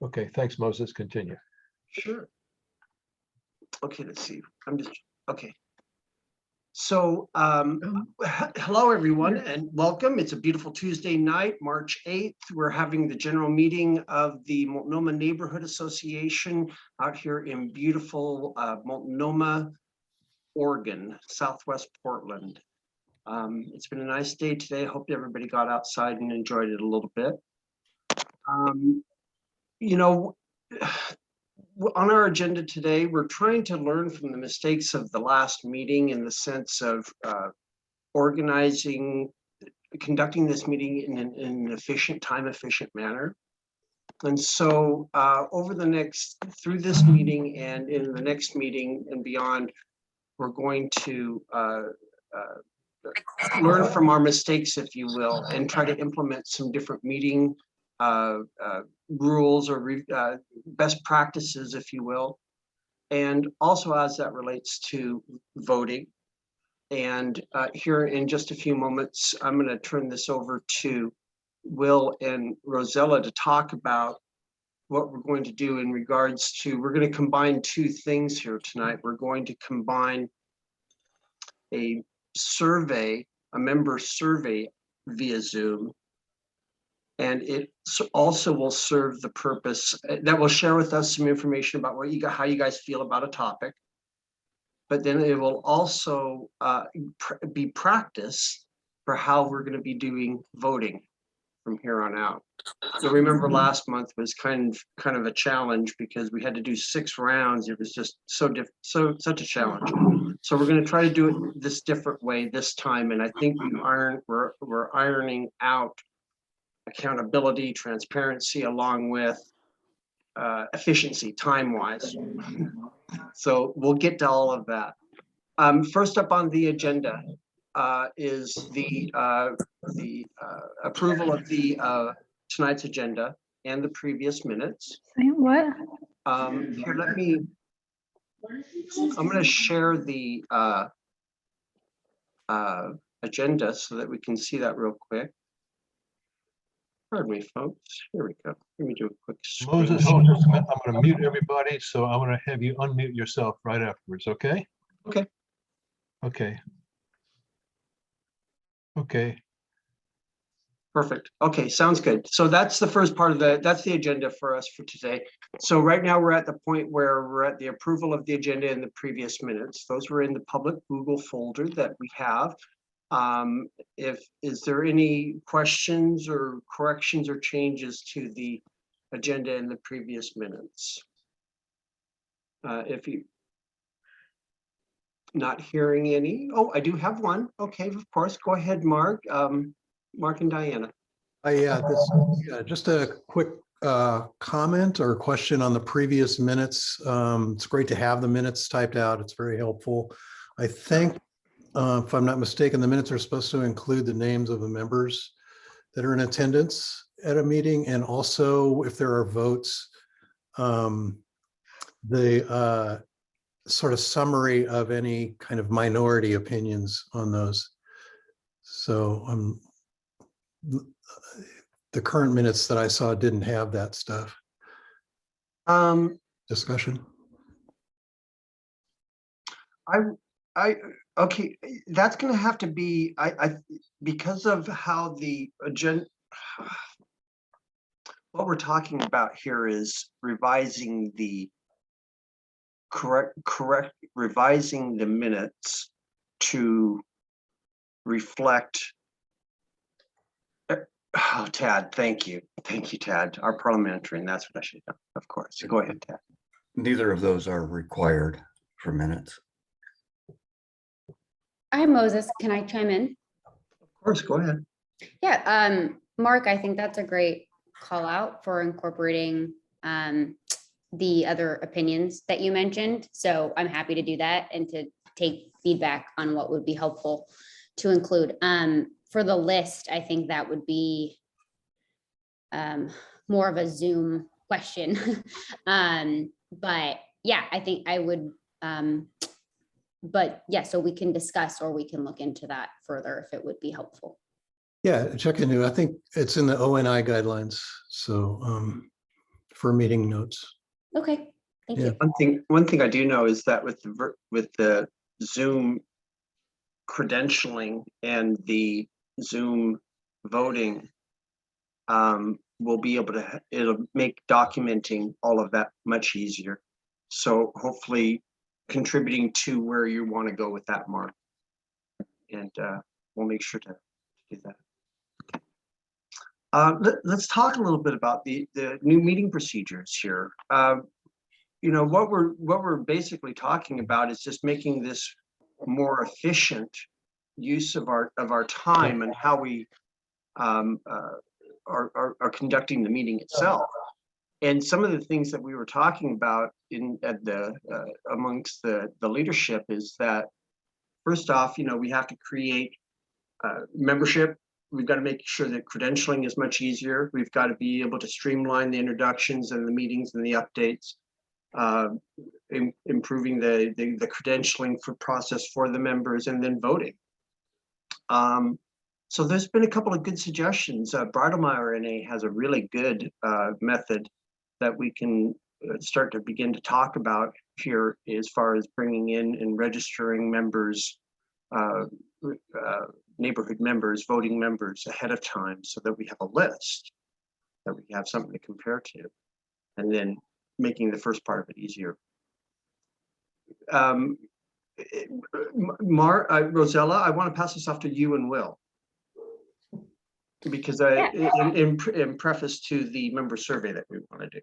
Okay, thanks, Moses. Continue. Sure. Okay, let's see. Okay. So, hello everyone and welcome. It's a beautiful Tuesday night, March 8th. We're having the general meeting of the Multnomah Neighborhood Association out here in beautiful Multnomah, Oregon, Southwest Portland. It's been a nice day today. I hope everybody got outside and enjoyed it a little bit. You know, on our agenda today, we're trying to learn from the mistakes of the last meeting in the sense of conducting this meeting in an efficient, time-efficient manner. And so through this meeting and in the next meeting and beyond, we're going to learn from our mistakes, if you will, and try to implement some different meeting rules or best practices, if you will. And also as that relates to voting. And here in just a few moments, I'm going to turn this over to Will and Rosella to talk about what we're going to do in regards to, we're going to combine two things here tonight. We're going to combine a member survey via Zoom. And it also will serve the purpose that will share with us some information about how you guys feel about a topic. But then it will also be practice for how we're going to be doing voting from here on out. So remember last month was kind of a challenge because we had to do 6 rounds. It was just such a challenge. So we're going to try to do it this different way this time. And I think we're ironing out accountability, transparency, along with efficiency, time-wise. So we'll get to all of that. First up on the agenda is the approval of the tonight's agenda and the previous minutes. What? Here, I'm going to share the agenda so that we can see that real quick. Pardon me, folks. Here we go. Let me do a quick screen. Moses, hold just a minute. I'm going to mute everybody, so I'm going to have you unmute yourself right afterwards, okay? Okay. Okay. Okay. Perfect. Okay, sounds good. So that's the first part of that's the agenda for us for today. So right now we're at the point where we're at the approval of the agenda in the previous minutes. Those were in the public Google folder that we have. Is there any questions or corrections or changes to the agenda in the previous minutes? If you not hearing any, oh, I do have one. Okay, of course, go ahead, Mark. Mark and Diana. Just a quick comment or question on the previous minutes. It's great to have the minutes typed out. It's very helpful. I think, if I'm not mistaken, the minutes are supposed to include the names of the members that are in attendance at a meeting, and also if there are votes, the sort of summary of any kind of minority opinions on those. So the current minutes that I saw didn't have that stuff. Discussion. Okay, that's going to have to be because of how the agenda. What we're talking about here is revising the revising the minutes to reflect. Oh, Tad, thank you, Tad. Our parliamentarian. That's what I should have. Of course. Go ahead, Tad. Neither of those are required for minutes. Hi, Moses. Can I chime in? Of course, go ahead. Yeah, Mark, I think that's a great call out for incorporating the other opinions that you mentioned. So I'm happy to do that and to take feedback on what would be helpful to include. For the list, I think that would be more of a Zoom question. But yeah, I think I would, but yeah, so we can discuss or we can look into that further if it would be helpful. Yeah, check into. I think it's in the ONI guidelines. So for meeting notes. Okay, thank Yeah. you. One thing I do know is that with the Zoom credentialing and the Zoom voting, we'll be able to, it'll make documenting all of that much easier. So hopefully contributing to where you want to go with that, Mark. And we'll make sure to do that. Let's talk a little bit about the new meeting procedures here. You know, what we're basically talking about is just making this more efficient use of our time and how we are conducting the meeting itself. And some of the things that we were talking about amongst the leadership is that, first off, you know, we have to create membership. We've got to make sure that credentialing is much easier. We've got to be able to streamline the introductions and the meetings and the updates, improving the credentialing process for the members, and then voting. So there's been a couple of good suggestions. Breidelmeyer NA has a really good method that we can start to begin to talk about here as far as bringing in and registering members, neighborhood members, voting members ahead of time, so that we have a list, that we have something to compare to, and then making the first part of it easier. Rosella, I want to pass this off to you and Will, because in preface to the member survey that we want to do.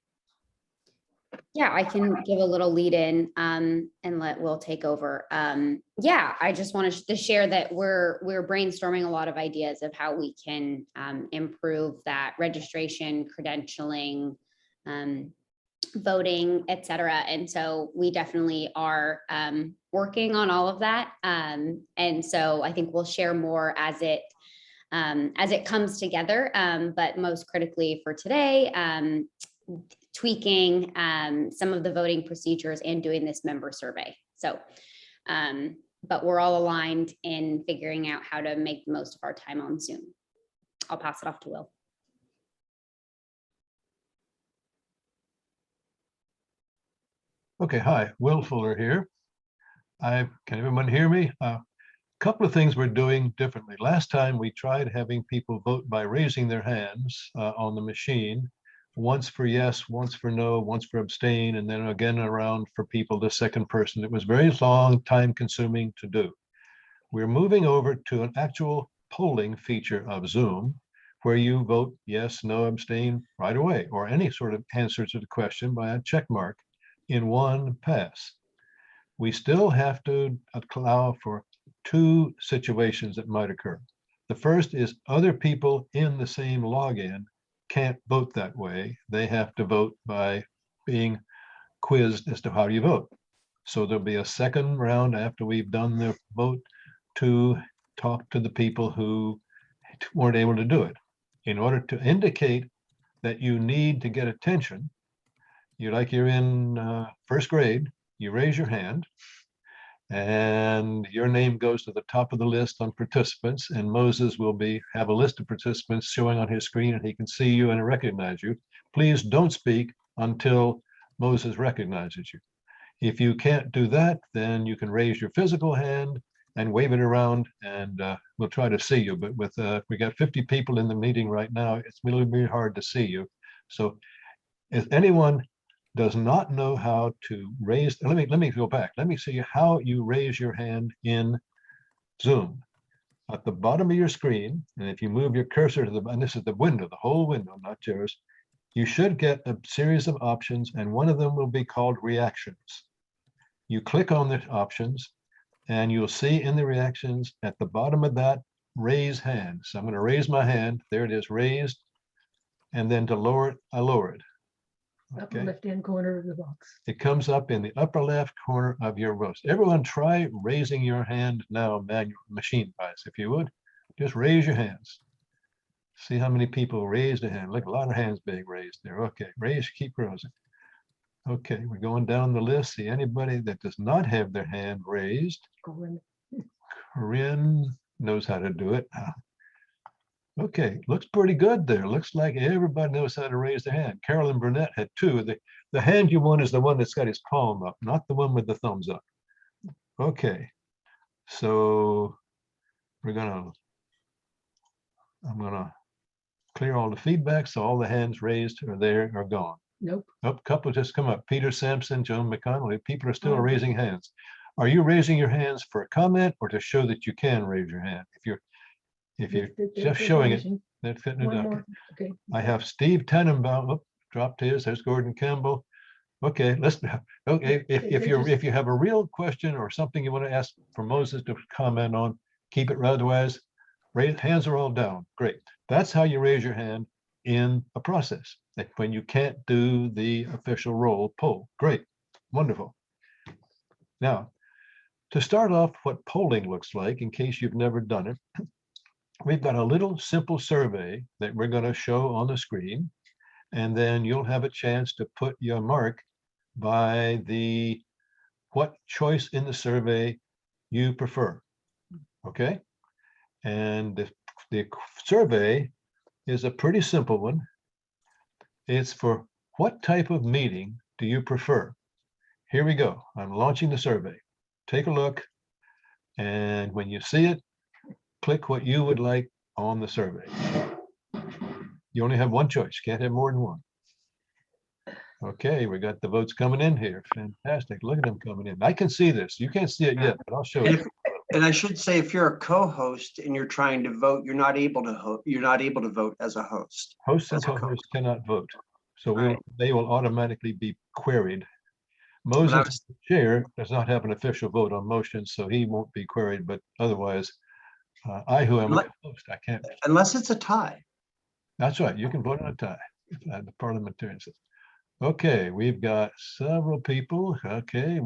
Yeah, I can give a little lead in and let Will take over. Yeah, I just wanted to share that we're brainstorming a lot of ideas of how we can improve that registration, credentialing, voting, et cetera. And so we definitely are working on all of that. And so I think we'll share more as it comes together. But most critically for today, tweaking some of the voting procedures and doing this member survey. So, but we're all aligned in figuring out how to make the most of our time on Zoom. I'll pass it off to Will. Okay, hi, Will Fuller here. Can everyone hear me? A couple of things we're doing differently. Last time we tried having people vote by raising their hands on the machine, once for yes, once for no, once for abstain, and then again around for people, the second person. It was very long, time consuming to do. We're moving over to an actual polling feature of Zoom, where you vote yes, no, abstain right away, or any sort of answer to the question by a check mark in one pass. We still have to allow for two situations that might occur. The first is other people in the same login can't vote that way. They have to vote by being quizzed as to how you vote. So there'll be a second round after we've done the vote to talk to the people who weren't able to do it. In order to indicate that you need to get attention, you're in first grade, you raise your hand, and your name goes to the top of the list on participants, and Moses will have a list of participants showing on his screen, and he can see you and recognize you. Please don't speak until Moses recognizes you. If you can't do that, then you can raise your physical hand and wave it around, and we'll try to see you. But with we got 50 people in the meeting right now, it's really, really hard to see you. So if anyone does not know how to raise, let me go back. Let me see how you raise your hand in Zoom. At the bottom of your screen, and if you move your cursor to and this is the window, the whole window, not yours, you should get a series of options, and one of them will be called reactions. You click on the options, and you'll see in the reactions at the bottom of that, raise hand. So I'm going to raise my hand. There it is, raised. And then to lower it, I lower it. Upper Okay. left-hand corner of the box. It comes up in the upper left corner of your roast. Everyone try raising your hand now, machine-wise, if you would. Just raise your hands. See how many people raised a hand. Look, a lot of hands being raised there. Okay, raise, keep raising. Okay, we're going down the list. See anybody that does not have their hand raised. Corinne. Corinne knows how to do it. Okay, looks pretty good there. Looks like everybody knows how to raise their hand. Carolyn Burnett had two. The hand you want is the one that's got his palm up, not the one with the thumbs up. Okay, so I'm gonna clear all the feedback, so all the hands raised are there are gone. Nope. Oh, couple just come up. Peter Sampson, Joan McConnell. People are still Oh. raising hands. Are you raising your hands for a comment or to show that you can raise your hand? If you're just showing it, they're fitting it One up. more, okay. I have Steve Tannenbaum, oh, dropped his, there's Gordon Campbell. Okay, let's, okay, if you have a real question or something you want to ask for Moses to comment on, keep it otherwise. Raise, hands are all down, great. That's how you raise your hand in a process. Like when you can't do the official roll poll, great, wonderful. Now, to start off what polling looks like, in case you've never done it, we've got a little simple survey that we're going to show on the screen. And then you'll have a chance to put your mark by the what choice in the survey you prefer. Okay. And the survey is a pretty simple one. It's for what type of meeting do you prefer? Here we go. I'm launching the survey. Take a look. And when you see it, click what you would like on the survey. You only have one choice. Can't have more than one. Okay, we got the votes coming in here. Fantastic. Look at them coming in. I can see this. You can't see it yet, but I'll show you. And I should say, if you're a co-host and you're trying to vote, you're not able to vote as a host. Hosts and That's a co-hosts cannot vote. So Right. they will automatically be queried. But I Moses, was- the chair, does not have an official vote on motions, so he won't be queried, but otherwise, I, who am a Let- host, I can't. Unless it's a tie. That's right. You can vote on a tie. The parliamentarian says. Okay, we've got several people. Okay,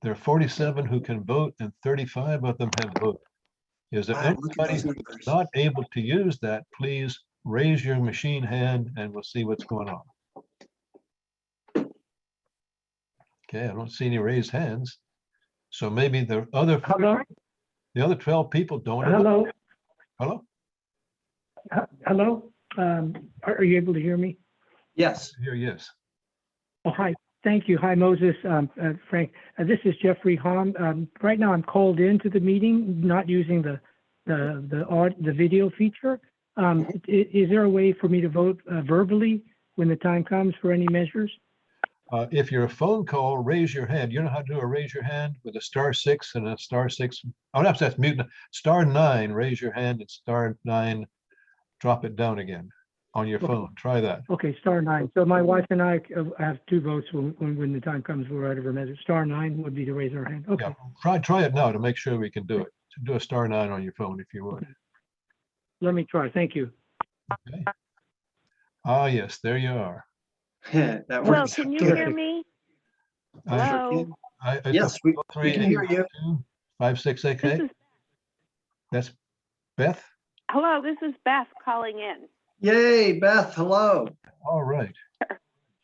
there are 47 who can vote and 35 of them have voted. Is there Wow, look at anybody those who's numbers. not able to use that? Please raise your machine hand and we'll see what's going on. Okay, I don't see any raised hands. So maybe the other Hello, 12 people don't. want to vote. hello, Hello? hello. Are you able to hear me? Yes. Here, yes. Oh, hi. Thank you. Hi, Moses, Frank. This is Jeffrey Hahn. Right now, I'm called into the meeting, not using the video feature. Is there a way for me to vote verbally when the time comes for any measures? If you're a phone call, raise your hand. You know how to do a raise your hand with a *6 and a *6. Oh, that's mute. *9, raise your hand, and *9, drop it down again on your Okay. phone. Try that. Okay, *9. So my wife and I have two votes when the time comes for whatever measure. *9 would be to raise our hand. Okay. Yeah, try it now to make sure we can do it. So do a *9 on your phone if you would. Let me try. Thank you. Okay. Ah, yes, there you are. That Well, works. can you Terrific. hear me? I- Hello? Yes, we 3, can hear 8, you. 2, 5, 6, This okay. is, That's Beth. hello, this is Beth calling in. Yay, Beth, hello. All right.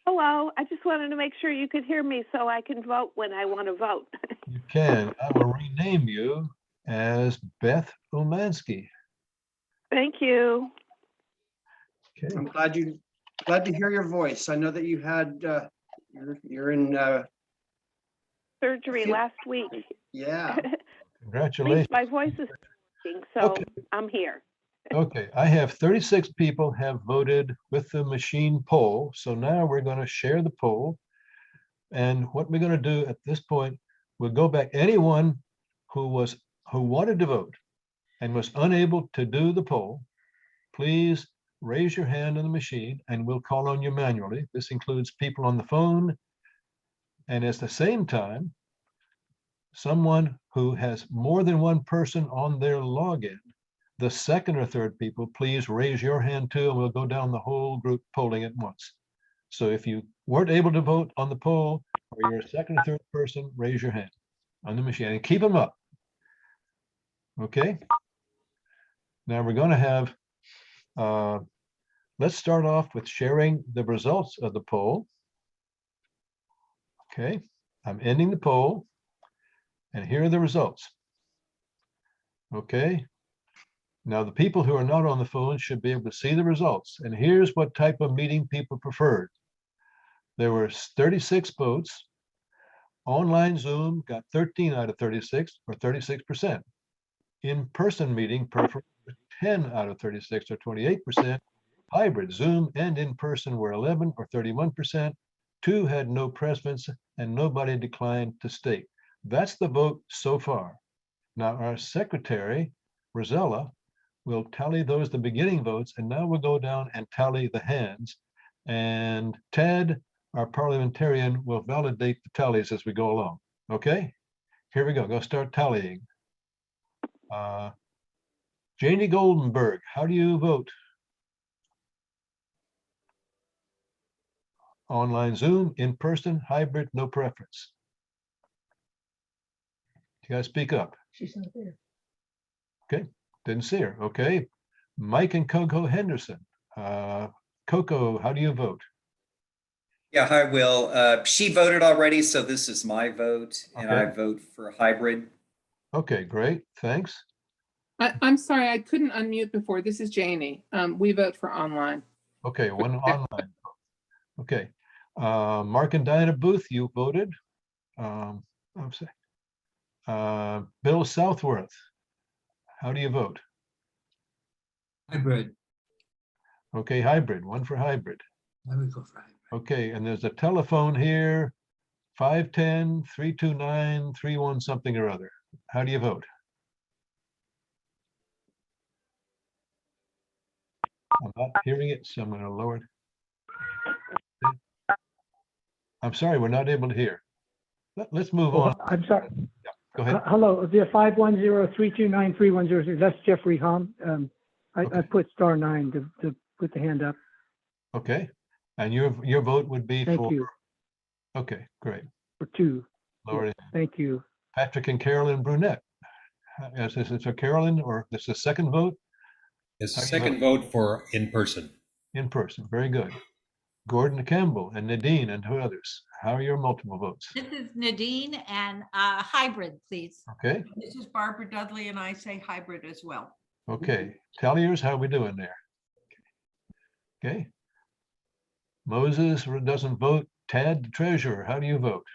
Hello, I just wanted to make sure you could hear me so I can vote when I want to vote. You can. I will rename you as Beth Umansky. Thank you. Okay. I'm glad to hear your voice. I know that you had, you're in, Surgery Feel- last week. yeah. At least Congratulations. my voice is working, so Okay. I'm here. Okay, I have 36 people have voted with the machine poll. So now we're going to share the poll. And what we're going to do at this point, we'll go back. Anyone who wanted to vote and was unable to do the poll, please raise your hand on the machine and we'll call on you manually. This includes people on the phone. And at the same time, someone who has more than one person on their login, the second or third people, please raise your hand too, and we'll go down the whole group polling at once. So if you weren't able to vote on the poll, or you're a second or third person, raise your hand on the machine and keep them up. Okay. Now we're going to have, let's start off with sharing the results of the poll. Okay, I'm ending the poll. And here are the results. Okay, Now, the people who are not on the phone should be able to see the results. And here's what type of meeting people preferred. There were 36 votes. Online Zoom got 13 out of 36, or 36%. In-person meeting preferred 10 out of 36, or 28%. Hybrid Zoom and in-person were 11 or 31%. 2 had no preference and nobody declined to state. That's the vote so far. Now our secretary, Rosella, will tally those, the beginning votes, and now we'll go down and tally the hands. And Ted, our parliamentarian, will validate the tallies as we go along. Okay, here we go. Go start tallying. Janie Goldenberg, how do you vote? Online Zoom, in person, hybrid, no preference. You guys speak up. She's not there. Okay, didn't see her. Okay, Mike and Coco Henderson. Coco, how do you vote? Yeah, hi, Will. She voted already, so this is my vote, and I Okay. vote for hybrid. Okay, great, thanks. I'm sorry, I couldn't unmute before. This is Janie. We vote for online. Okay, one online. Okay, Mark and Diana Booth, you voted. I'm sorry. Bill Southworth, how do you vote? Hybrid. Okay, hybrid, one for hybrid. I would go for hybrid. Okay, and there's a telephone here, 510-329-31 something or other. How do you vote? I'm not hearing it, so I'm going to lower it. I'm sorry, we're not able to hear. Let's move on. I'm sorry. Go ahead. Hello, the 510-329-3106. That's Jeffrey Hom. I Okay. put *9 to put the hand up. Okay, and your vote would be Thank for, you. okay, great. For 2. Lower it. Thank you. Patrick and Carolyn Brunette. Is this a Carolyn or this is a second vote? It's How a do you second vote for in person. In person, very good. Gordon Campbell and Nadine and who others? How are your multiple votes? This is Nadine and hybrid, please. Okay, This is Barbara Dudley and I say hybrid as well. okay. Talliers, how are we doing there? Okay. Moses doesn't vote. Tad, the treasurer, how do you vote?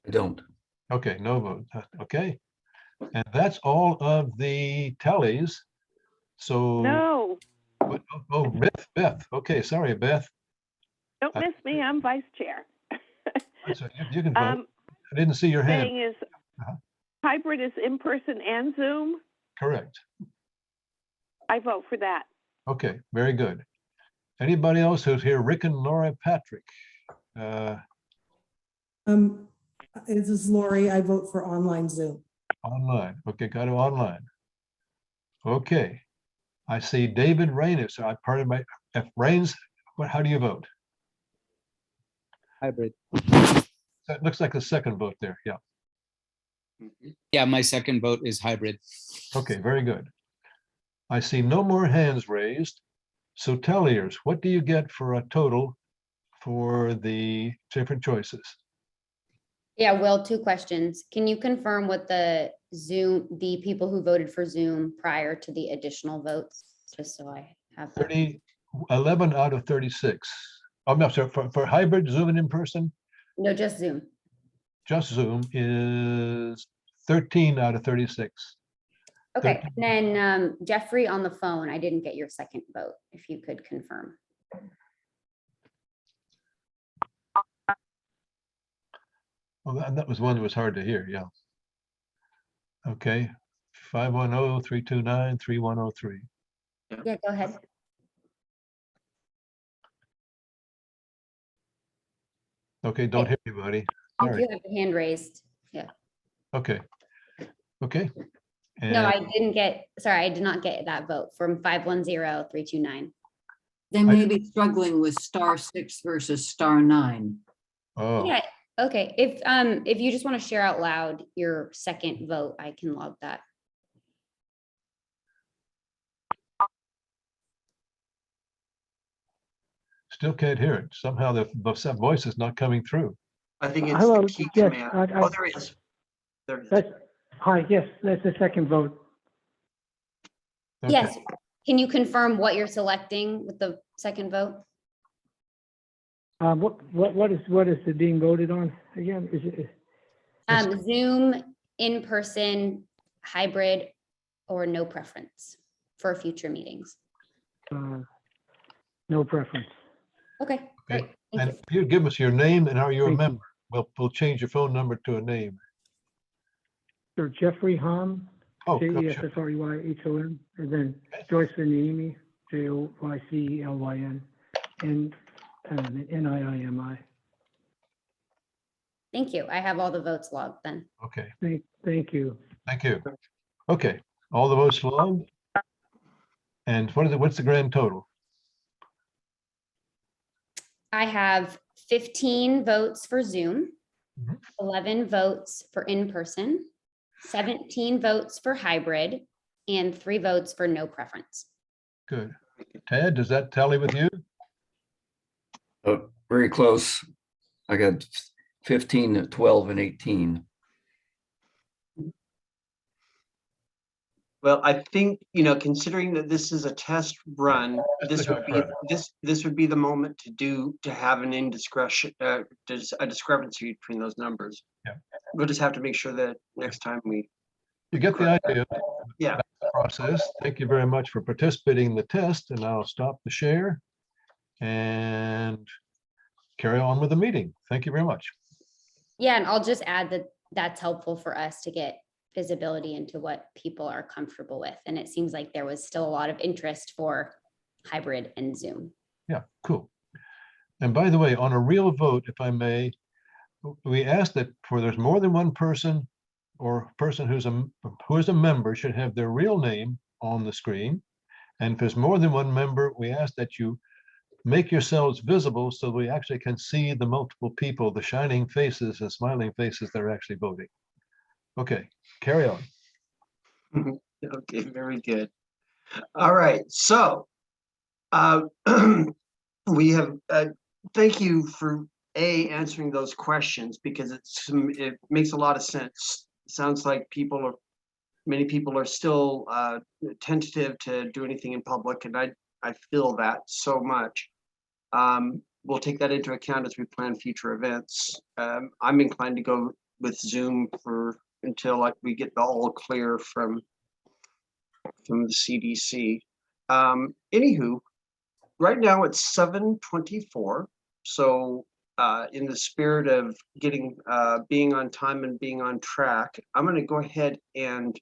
I don't. Okay, no vote. Okay. And that's all of the tallies. So, No, oh, Beth. Okay, sorry, Beth. don't miss me. I'm vice chair. So you can vote. I didn't see your hand. Saying is Uh-huh. hybrid is in person and Zoom. Correct. I vote for that. Okay, very good. Anybody else who's here? Rick and Laura Patrick. This is Lori. I vote for online Zoom. Online. Okay, got to online. Okay. I see David Reynes. I part of my F Rains. How do you vote? Hybrid. That looks like a second vote there. Yeah. Yeah, my second vote is hybrid. Okay, very good. I see no more hands raised. So talliers, what do you get for a total for the different choices? Yeah, Will, 2 questions. Can you confirm what the people who voted for Zoom prior to the additional votes? Just so I have. that. 11 out of 36. I'm not sorry, for hybrid, Zoom and in person, No, just Zoom. just Zoom is 13 out of 36. Okay, and then Jeffrey on the phone, I didn't get your second vote, if you could confirm. Well, that was one that was hard to hear, yeah. Okay, 510-329-3103. Yeah, go ahead. Okay, don't hear anybody. You Sorry. have your hand raised. Yeah. Okay. Okay. No, And I didn't get, sorry, I did not get that vote from 510-329. They may be struggling with *6 versus *9. oh, Yeah, okay. If you just want to share out loud your second vote, I can log that. still can't hear it. Somehow the voice is not coming through. I think it's Hello, the key yes, command. I- Oh, there it is. There it is. Hi, yes, that's the second vote. Okay. Yes. Can you confirm what you're selecting with the second vote? What is it being voted on again? Is it, Zoom, in-person, hybrid, or no preference for future meetings? no preference? Okay, great. Okay. Thank And you. if you give us your name and are you a Thank you. member? We'll change your phone number to a name. Sir Jeffrey Hom, Oh, sure. Jeffreyhom, and then Joyce Naimi, Joycelyn, and Niimi. Thank you. I have all the votes logged then. Okay, Thank you. thank you. Okay, all the votes logged. And what's the grand total? I have 15 votes for Zoom, Mhm. 11 votes for in-person, 17 votes for hybrid, and 3 votes for no preference. Good. Ted, does that tally with you? Very close. I got 15, 12, and 18. Well, I think, considering that this is a test run, this would be, this would be the moment to have an indiscretion, a discrepancy between those numbers. Yeah. We'll just have to make sure that next time we. You get the idea. Yeah. That's the process. Thank you very much for participating in the test, and I'll stop the share and carry on with the meeting. Thank you very much. Yeah, and I'll just add that that's helpful for us to get visibility into what people are comfortable with. And it seems like there was still a lot of interest for hybrid and Zoom. Yeah, cool. And by the way, on a real vote, if I may, we asked that for there's more than one person or person who is a member should have their real name on the screen. And if there's more than one member, we ask that you make yourselves visible so we actually can see the multiple people, the shining faces and smiling faces that are actually voting. Okay, carry on. Okay, very good. All right, so we have, thank you for answering those questions because it makes a lot of sense. It sounds like many people are still tentative to do anything in public, and I feel that so much. We'll take that into account as we plan future events. I'm inclined to go with Zoom until we get the all clear from the CDC. Anywho, right now it's 7:24. So in the spirit of being on time and being on track, I'm going to go ahead and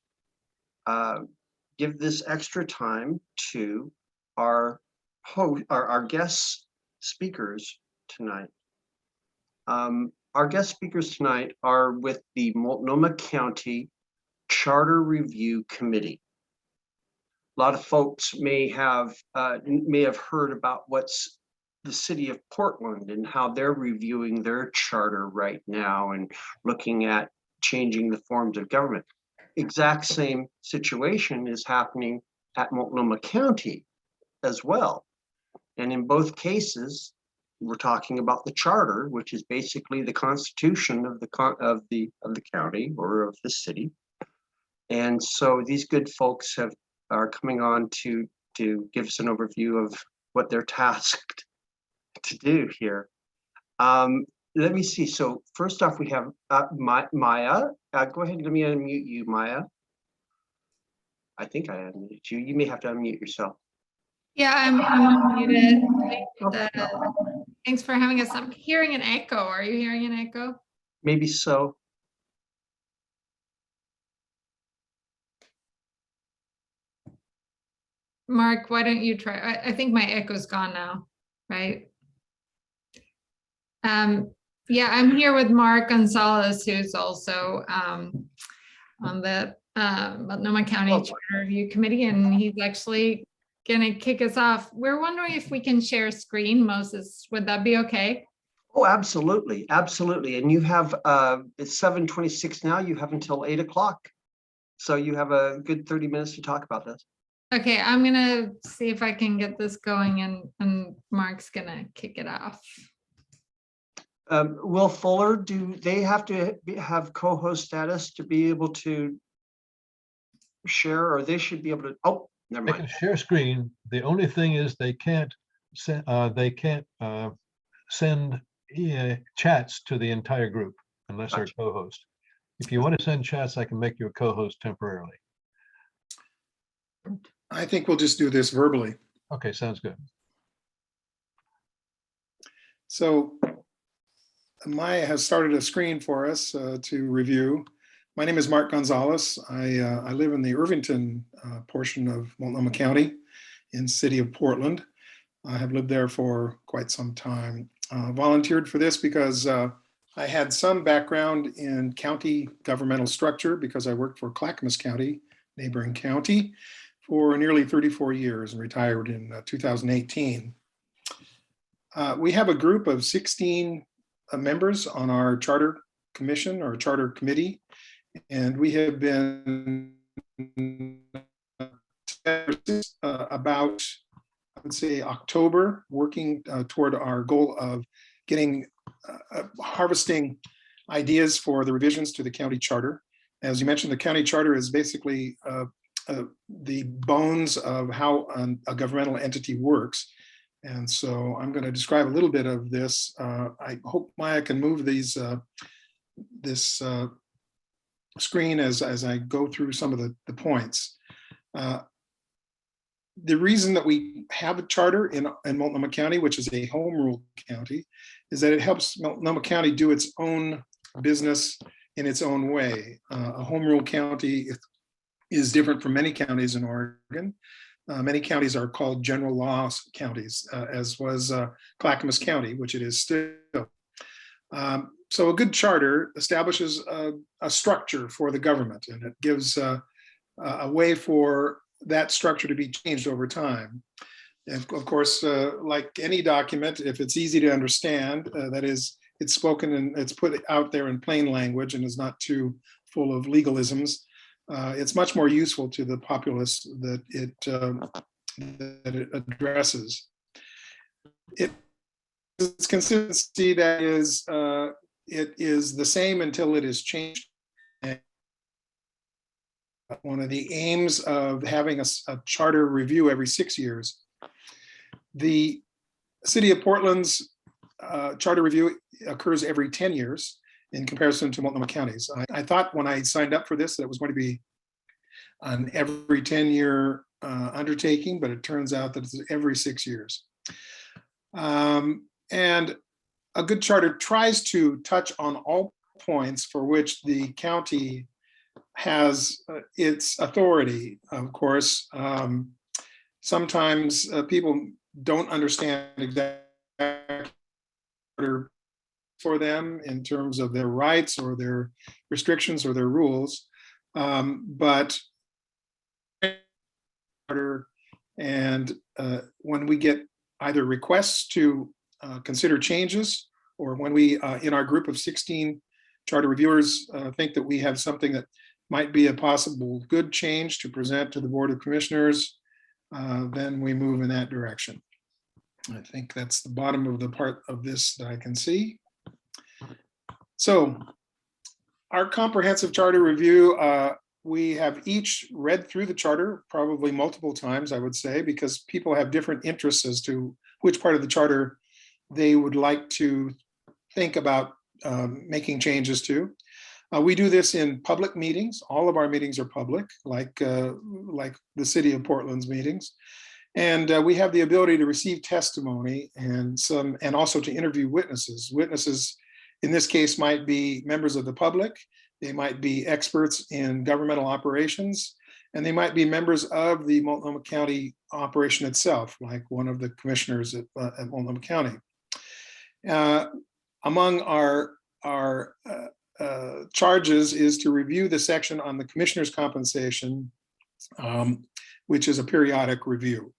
give this extra time to our guest speakers tonight. Our guest speakers tonight are with the Multnomah County Charter Review Committee. A lot of folks may have heard about what's the city of Portland and how they're reviewing their charter right now and looking at changing the forms of government. Exact same situation is happening at Multnomah County as well. And in both cases, we're talking about the charter, which is basically the constitution of the county or of the city. And so these good folks are coming on to give us an overview of what they're tasked to do here. Let me see. So first off, we have Maya. Go ahead and let me unmute you, Maya. I think I unmuted you. You may have to unmute yourself. Yeah, I'm unmuted. Thanks for having us. I'm hearing an echo. Are you hearing an echo? Maybe so. Mark, why don't you try? I think my echo's gone now, right? Yeah, I'm here with Mark Gonzalez, who's also on the Multnomah County Charter Review Committee, and he's actually gonna kick us off. We're wondering if we can share screen, Moses. Would that be okay? Oh, absolutely, absolutely. And you have it's 7:26 now. You have until 8 o'clock, so you have a good 30 minutes to talk about this. Okay, I'm gonna see if I can get this going, and Mark's gonna kick it off. Will Fuller, do they have to have co-host status to be able to share, or they should be able to? Oh, Never They mind. can share screen. The only thing is they can't send send chats to the entire group unless they're Gotcha. co-host. If you want to send chats, I can make you a co-host temporarily. I think we'll just do this verbally. Okay, sounds good. So Maya has started a screen for us to review. My name is Mark Gonzalez. I live in the Irvington portion of Multnomah County in the city of Portland. I have lived there for quite some time. Volunteered for this because I had some background in county governmental structure because I worked for Clackamas County, neighboring county, for nearly 34 years and retired in 2018. We have a group of 16 members on our charter commission or charter committee, and we have been about, I would say, October, working toward our goal of getting harvesting ideas for the revisions to the county charter. As you mentioned, the county charter is basically the bones of how a governmental entity works. And so I'm going to describe a little bit of this. I hope Maya can move this screen as I go through some of the points. The reason that we have a charter in Multnomah County, which is a home rule county, is that it helps Multnomah County do its own business in its own way. A home rule county is different from many counties in Oregon. Many counties are called general law counties, as was Clackamas County, which it is still. So a good charter establishes a structure for the government, and it gives a way for that structure to be changed over time. And of course, like any document, if it's easy to understand, that is, it's spoken and it's put out there in plain language and is not too full of legalisms, it's much more useful to the populace that it addresses. Its consistency, that is, it is the same until it is changed. One of the aims of having a charter review every 6 years. The City of Portland's charter review occurs every 10 years in comparison to Multnomah County's. I thought when I signed up for this that it was going to be an every 10-year undertaking, but it turns out that it's every 6 years. And a good charter tries to touch on all points for which the county has its authority. Of course, sometimes people don't understand exactly for them in terms of their rights or their restrictions or their rules, but and when we get either requests to consider changes, or when we in our group of 16 charter reviewers think that we have something that might be a possible good change to present to the Board of Commissioners, then we move in that direction. I think that's the bottom of the part of this that I can see. So our comprehensive charter review, we have each read through the charter, probably multiple times, I would say, because people have different interests as to which part of the charter they would like to think about making changes to. We do this in public meetings. All of our meetings are public, like the City of Portland's meetings. And we have the ability to receive testimony and also to interview witnesses. Witnesses, in this case, might be members of the public. They might be experts in governmental operations, and they might be members of the Multnomah County operation itself, like one of the commissioners at Multnomah County. Among our charges is to review the section on the commissioner's compensation, which is a periodic review.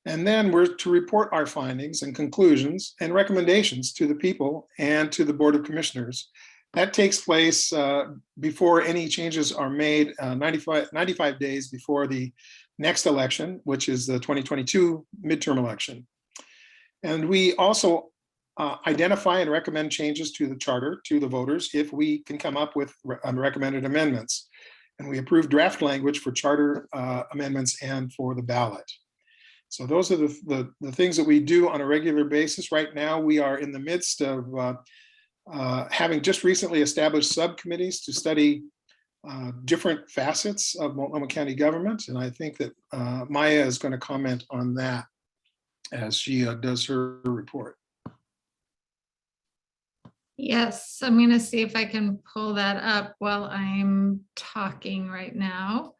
And then we're to report our findings and conclusions and recommendations to the people and to the Board of Commissioners. That takes place before any changes are made, 95 days before the next election, which is the 2022 midterm election. And we also identify and recommend changes to the charter to the voters if we can come up with recommended amendments. and we approved draft language for charter amendments and for the ballot. So those are the things that we do on a regular basis. Right now, we are in the midst of having just recently established subcommittees to study different facets of Multnomah County government. And I think that Maya is going to comment on that as she does her report. Yes, I'm going to see if I can pull that up while I'm talking right now.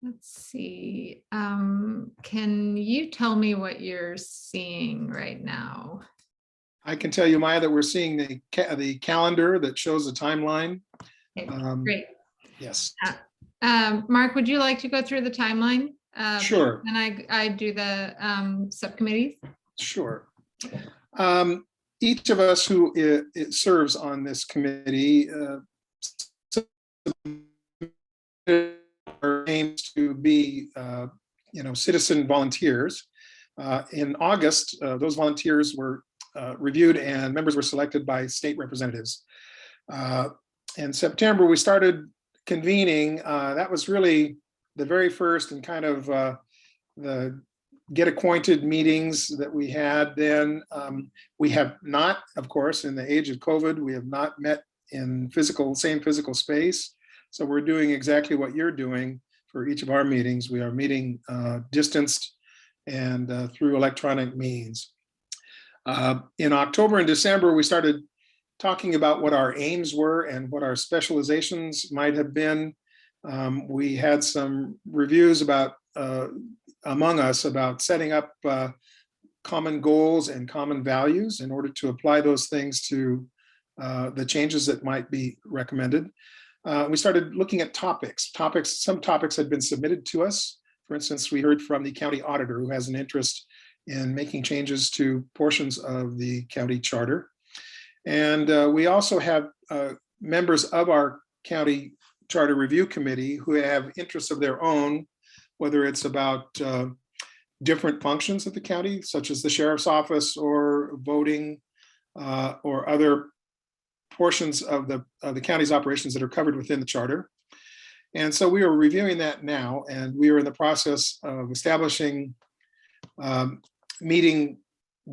Let's see. Can you tell me what you're seeing right now? I can tell you, Maya, that we're seeing the calendar that shows the timeline. Okay, great. Yes. Mark, would you like to go through the timeline? Sure. And I do the subcommittees. Sure. Each of us who it serves on this committee aims to be, citizen volunteers. In August, those volunteers were reviewed and members were selected by state representatives. In September, we started convening. That was really the very first and kind of the get acquainted meetings that we had then. We have not, of course, in the age of COVID, we have not met in same physical space. So we're doing exactly what you're doing for each of our meetings. We are meeting distanced and through electronic means. In October and December, we started talking about what our aims were and what our specializations might have been. We had some reviews among us about setting up common goals and common values in order to apply those things to the changes that might be recommended. We started looking at topics. Some topics had been submitted to us. For instance, we heard from the county auditor who has an interest in making changes to portions of the county charter. And we also have members of our county charter review committee who have interests of their own, whether it's about different functions of the county, such as the sheriff's office or voting or other portions of the county's operations that are covered within the charter. And so we are reviewing that now, and we are in the process of establishing meeting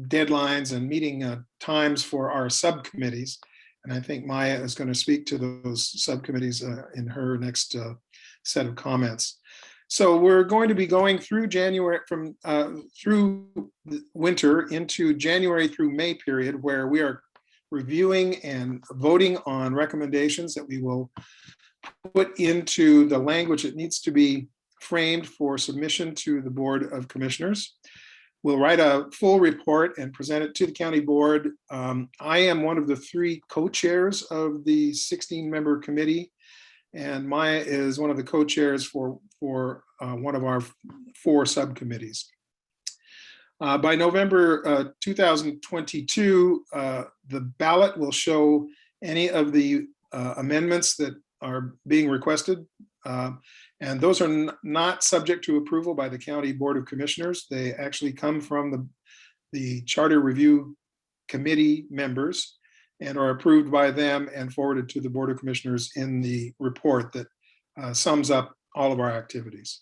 deadlines and meeting times for our subcommittees. And I think Maya is going to speak to those subcommittees in her next set of comments. So we're going to be going through January through the winter into January through May period, where we are reviewing and voting on recommendations that we will put into the language that needs to be framed for submission to the Board of Commissioners. We'll write a full report and present it to the county board. I am one of the 3 co-chairs of the 16-member committee, and Maya is one of the co-chairs for one of our 4 subcommittees. By November 2022, the ballot will show any of the amendments that are being requested. And those are not subject to approval by the County Board of Commissioners. They actually come from the Charter Review Committee members and are approved by them and forwarded to the Board of Commissioners in the report that sums up all of our activities.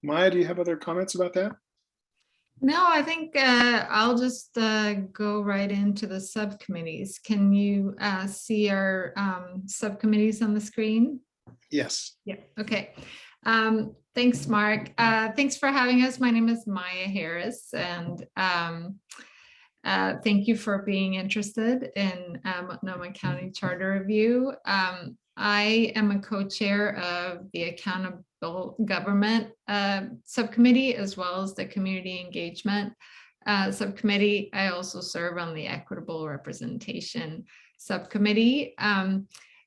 Maya, do you have other comments about that? No, I think I'll just go right into the subcommittees. Can you see our subcommittees on the screen? Yes. Yeah, okay. Thanks, Mark. Thanks for having us. My name is Maya Harris, and thank you for being interested in Multnomah County Charter Review. I am a co-chair of the Accountable Government Subcommittee, as well as the Community Engagement Subcommittee. I also serve on the Equitable Representation Subcommittee.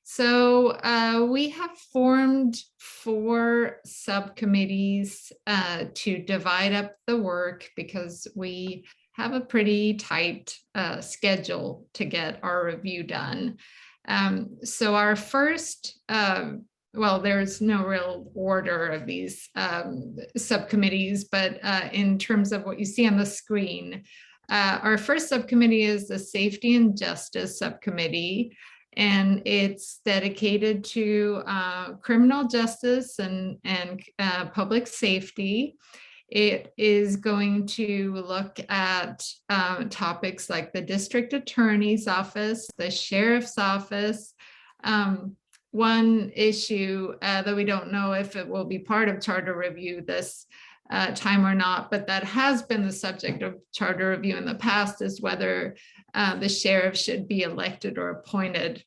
So we have formed 4 subcommittees to divide up the work because we have a pretty tight schedule to get our review done. So our first, well, there's no real order of these subcommittees, but in terms of what you see on the screen, our first subcommittee is the Safety and Justice Subcommittee. and it's dedicated to criminal justice and public safety. It is going to look at topics like the district attorney's office, the sheriff's office. One issue that we don't know if it will be part of charter review this time or not, but that has been the subject of charter review in the past, is whether the sheriff should be elected or appointed.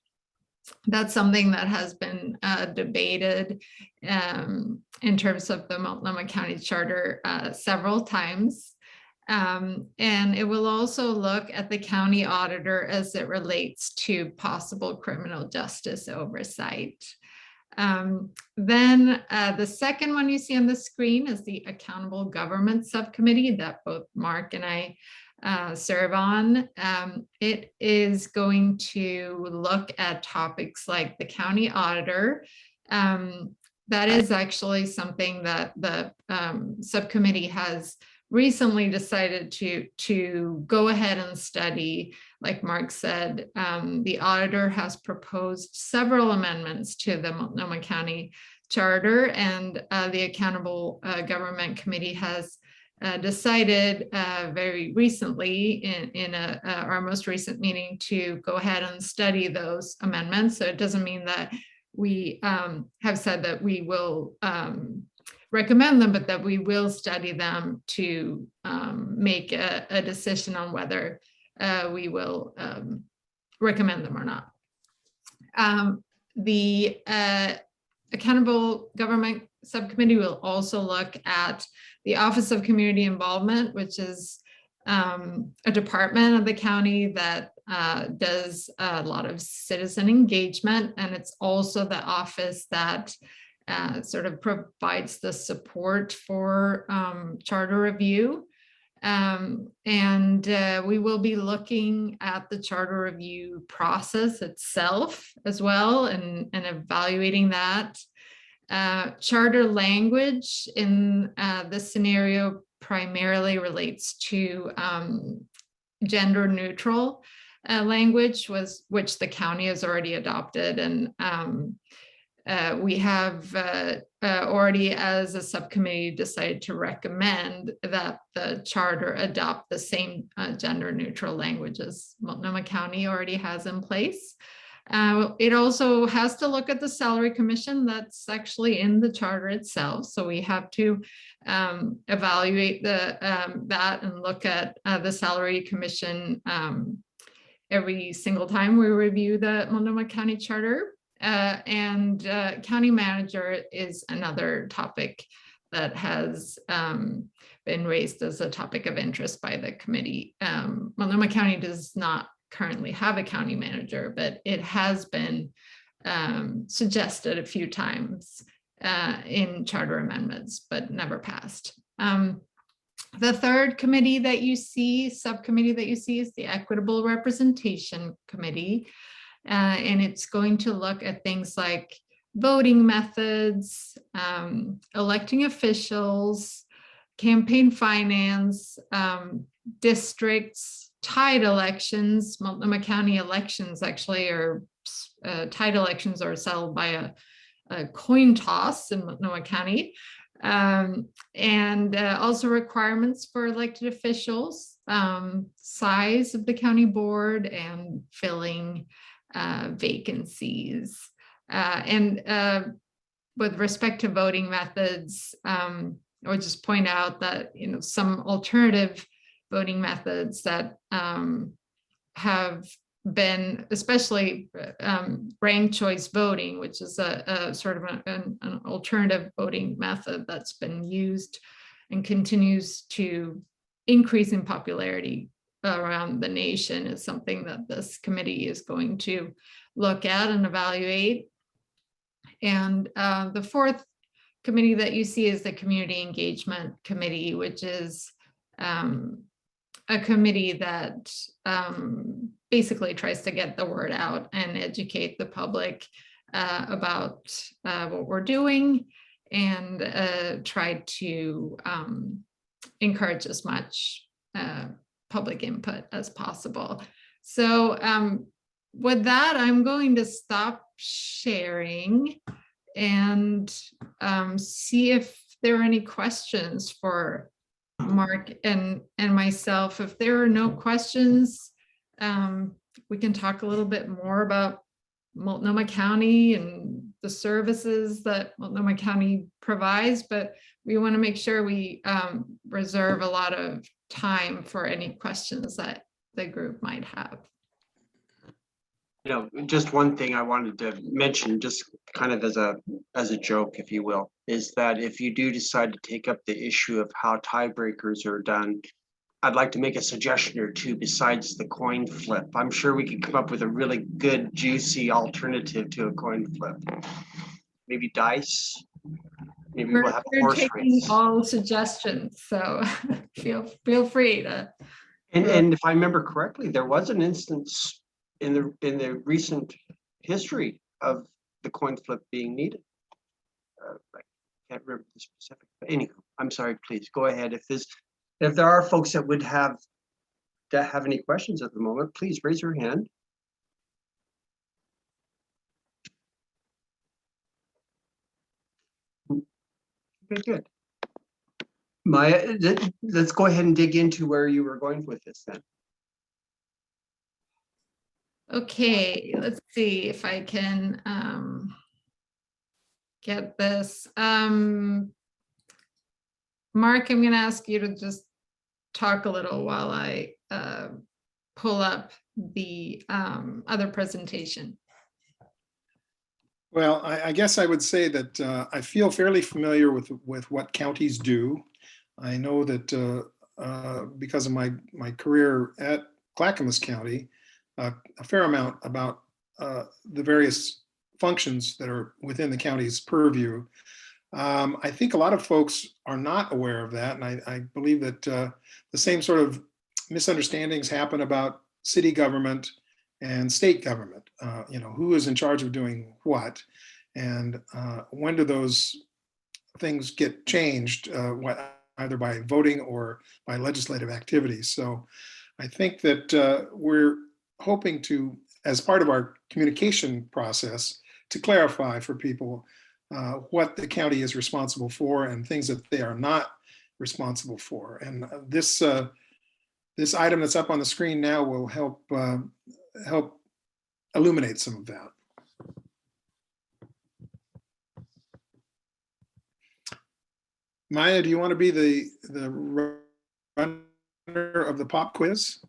That's something that has been debated in terms of the Multnomah County Charter several times. And it will also look at the county auditor as it relates to possible criminal justice oversight. Then the second one you see on the screen is the Accountable Government Subcommittee that both Mark and I serve on. It is going to look at topics like the county auditor. That is actually something that the subcommittee has recently decided to go ahead and study. Like Mark said, the auditor has proposed several amendments to the Multnomah County Charter, and the Accountable Government Committee has decided very recently in our most recent meeting to go ahead and study those amendments. So it doesn't mean that we have said that we will recommend them, but that we will study them to make a decision on whether we will recommend them or not. The Accountable Government Subcommittee will also look at the Office of Community Involvement, which is a department of the county that does a lot of citizen engagement, and it's also the office that sort of provides the support for charter review. We will be looking at the charter review process itself as well, and evaluating that. Charter language in this scenario primarily relates to gender neutral language, which the county has already adopted, and we have already, as a subcommittee, decided to recommend that the charter adopt the same gender neutral language as Multnomah County already has in place. It also has to look at the salary commission that's actually in the charter itself. So we have to evaluate that and look at the salary commission every single time we review the Multnomah County Charter. County manager is another topic that has been raised as a topic of interest by the committee. Multnomah County does not currently have a county manager, but it has been suggested a few times in charter amendments, but never passed. The third committee that you see, subcommittee that you see, is the Equitable Representation Committee. And it's going to look at things like voting methods, electing officials, campaign finance, districts, tied elections. Multnomah County elections actually are tied elections are settled by a coin toss in Multnomah County, and also requirements for elected officials, size of the county board, and filling vacancies. With respect to voting methods, I would just point out that some alternative voting methods that have been, especially ranked choice voting, which is a sort of an alternative voting method that's been used and continues to increase in popularity around the nation, is something that this committee is going to look at and evaluate. And the fourth committee that you see is the Community Engagement Committee, which is a committee that basically tries to get the word out and educate the public about what we're doing, and try to encourage as much public input as possible. So with that, I'm going to stop sharing and see if there are any questions for Mark and myself. If there are no questions, we can talk a little bit more about Multnomah County and the services that Multnomah County provides, but we want to make sure we reserve a lot of time for any questions that the group might have. You know, just one thing I wanted to mention, just kind of as a joke, if you will, is that if you do decide to take up the issue of how tiebreakers are done, I'd like to make a suggestion or two besides the coin flip. I'm sure we could come up with a really good, juicy alternative to a coin flip. Maybe dice. Maybe we'll have a We're horse taking race. all suggestions, so feel free to. And if I remember correctly, there was an instance in the recent history of the coin flip being needed. I can't remember the specific, but anyway, I'm sorry, please go ahead. If there are folks that would have any questions at the moment, please raise your hand. Okay, good. Maya, let's go ahead and dig into where you were going with this then. Okay, let's see if I can get this. Mark, I'm going to ask you to just talk a little while I pull up the other presentation. Well, I guess I would say that I feel fairly familiar with what counties do. I know that because of my career at Clackamas County, a fair amount about the various functions that are within the county's purview. I think a lot of folks are not aware of that, and I believe that the same sort of misunderstandings happen about city government and state government. You know, who is in charge of doing what, and when do those things get changed, either by voting or by legislative activities. So I think that we're hoping to, as part of our communication process, to clarify for people what the county is responsible for and things that they are not responsible for. And this item that's up on the screen now will help illuminate some of that. Maya, do you want to be the runner of the pop quiz?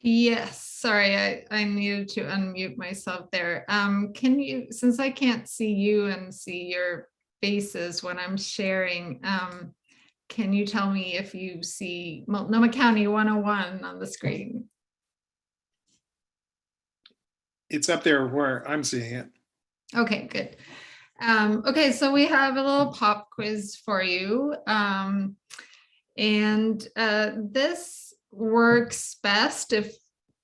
Yes, sorry, I needed to unmute myself there. Can you, since I can't see you and see your faces when I'm sharing, can you tell me if you see Multnomah County 101 on the screen? It's up there where I'm seeing it. Okay, good. Okay, so we have a little pop quiz for you. This works best if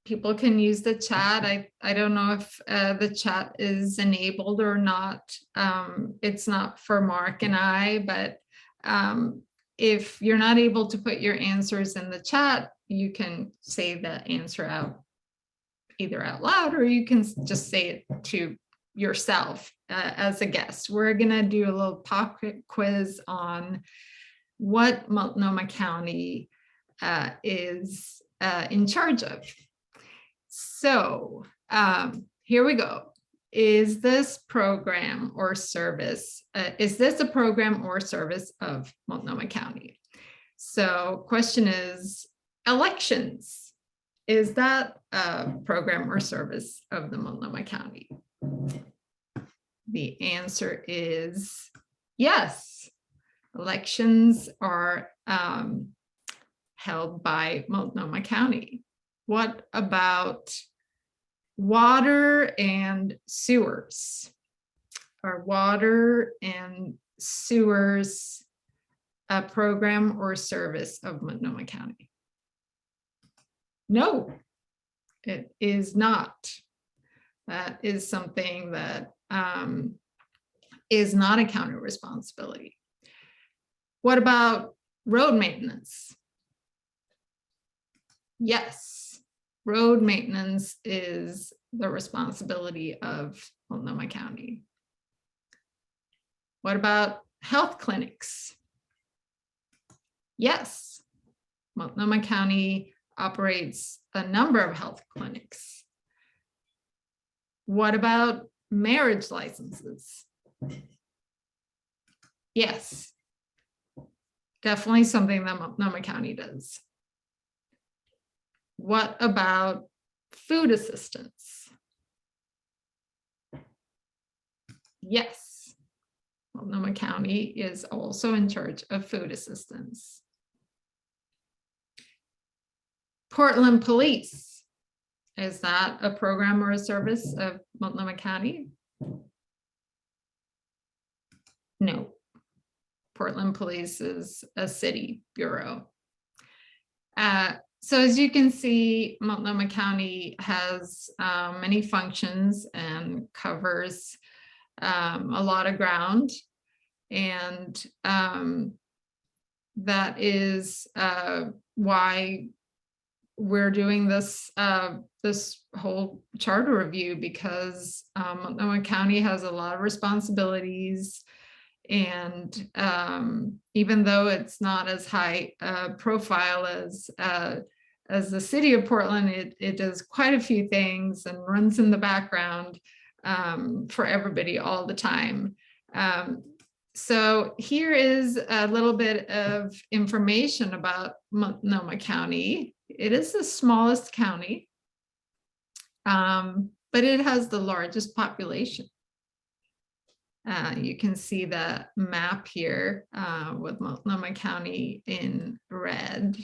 people can use the chat. I don't know if the chat is enabled or not. It's not for Mark and I, but if you're not able to put your answers in the chat, you can say the answer out either out loud, or you can just say it to yourself as a guest. We're gonna do a little pop quiz on what Multnomah County is in charge of. So here we go. Is this program or service, is this a program or service of Multnomah County? So question is, elections, is that a program or service of the Multnomah County? The answer is yes. Elections are held by Multnomah County. What about water and sewers? Are water and sewers a program or service of Multnomah County? No, it is not. That is something that is not a county responsibility. What about road maintenance? Yes, road maintenance is the responsibility of Multnomah County. What about health clinics? Yes, Multnomah County operates a number of health clinics. What about marriage licenses? Yes, definitely something that Multnomah County does. What about food assistance? Yes, Multnomah County is also in charge of food assistance. Portland Police, is that a program or a service of Multnomah County? No. Portland Police is a city bureau. So as you can see, Multnomah County has many functions and covers a lot of ground. And that is why we're doing this this whole charter review, because Multnomah County has a lot of responsibilities. And even though it's not as high profile as the city of Portland, it does quite a few things and runs in the background for everybody all the time. So here is a little bit of information about Multnomah County. It is the smallest county, but it has the largest population. You can see the map here with Multnomah County in red.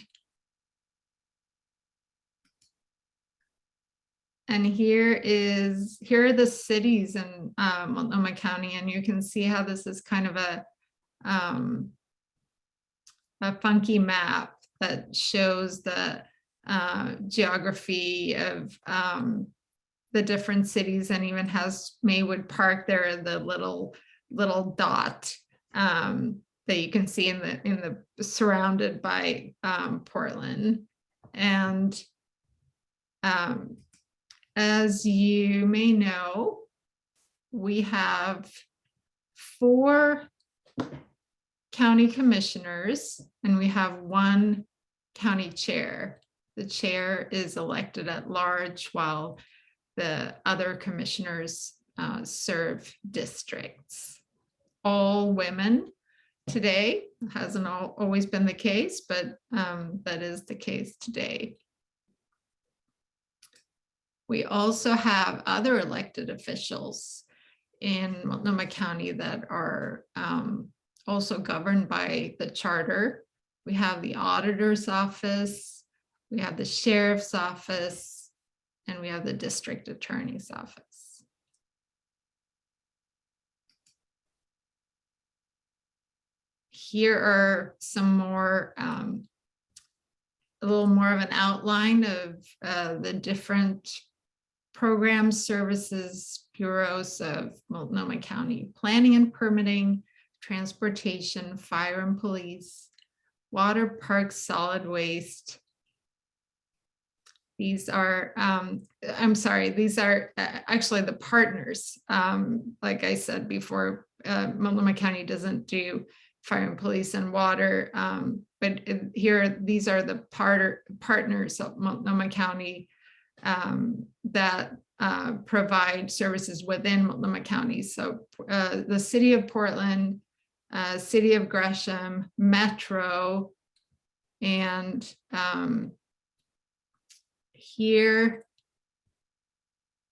And here are the cities in Multnomah County, and you can see how this is kind of a funky map that shows the geography of the different cities, and even has Maywood Park there, the little dot that you can see in the surrounded by Portland. And as you may know, we have 4 county commissioners and we have 1 county chair. The chair is elected at large while the other commissioners serve districts. All women today. Hasn't always been the case, but that is the case today. We also have other elected officials in Multnomah County that are also governed by the charter. We have the auditor's office, we have the sheriff's office, and we have the district attorney's office. Here are some more, a little more of an outline of the different programs, services, bureaus of Multnomah County: planning and permitting, transportation, fire and police, water, parks, solid waste. These are, I'm sorry, these are actually the partners. Like I said before, Multnomah County doesn't do fire and police and water, but here, these are the partners of Multnomah County that provide services within Multnomah County. So the city of Portland, city of Gresham, Metro, and here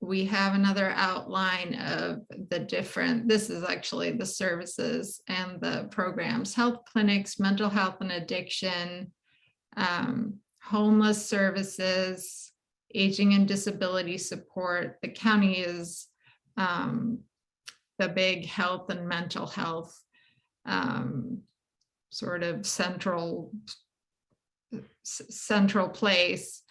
we have another outline of the different, this is actually the services and the programs: health clinics, mental health and addiction, homeless services, aging and disability support. The county is the big health and mental health sort of central place.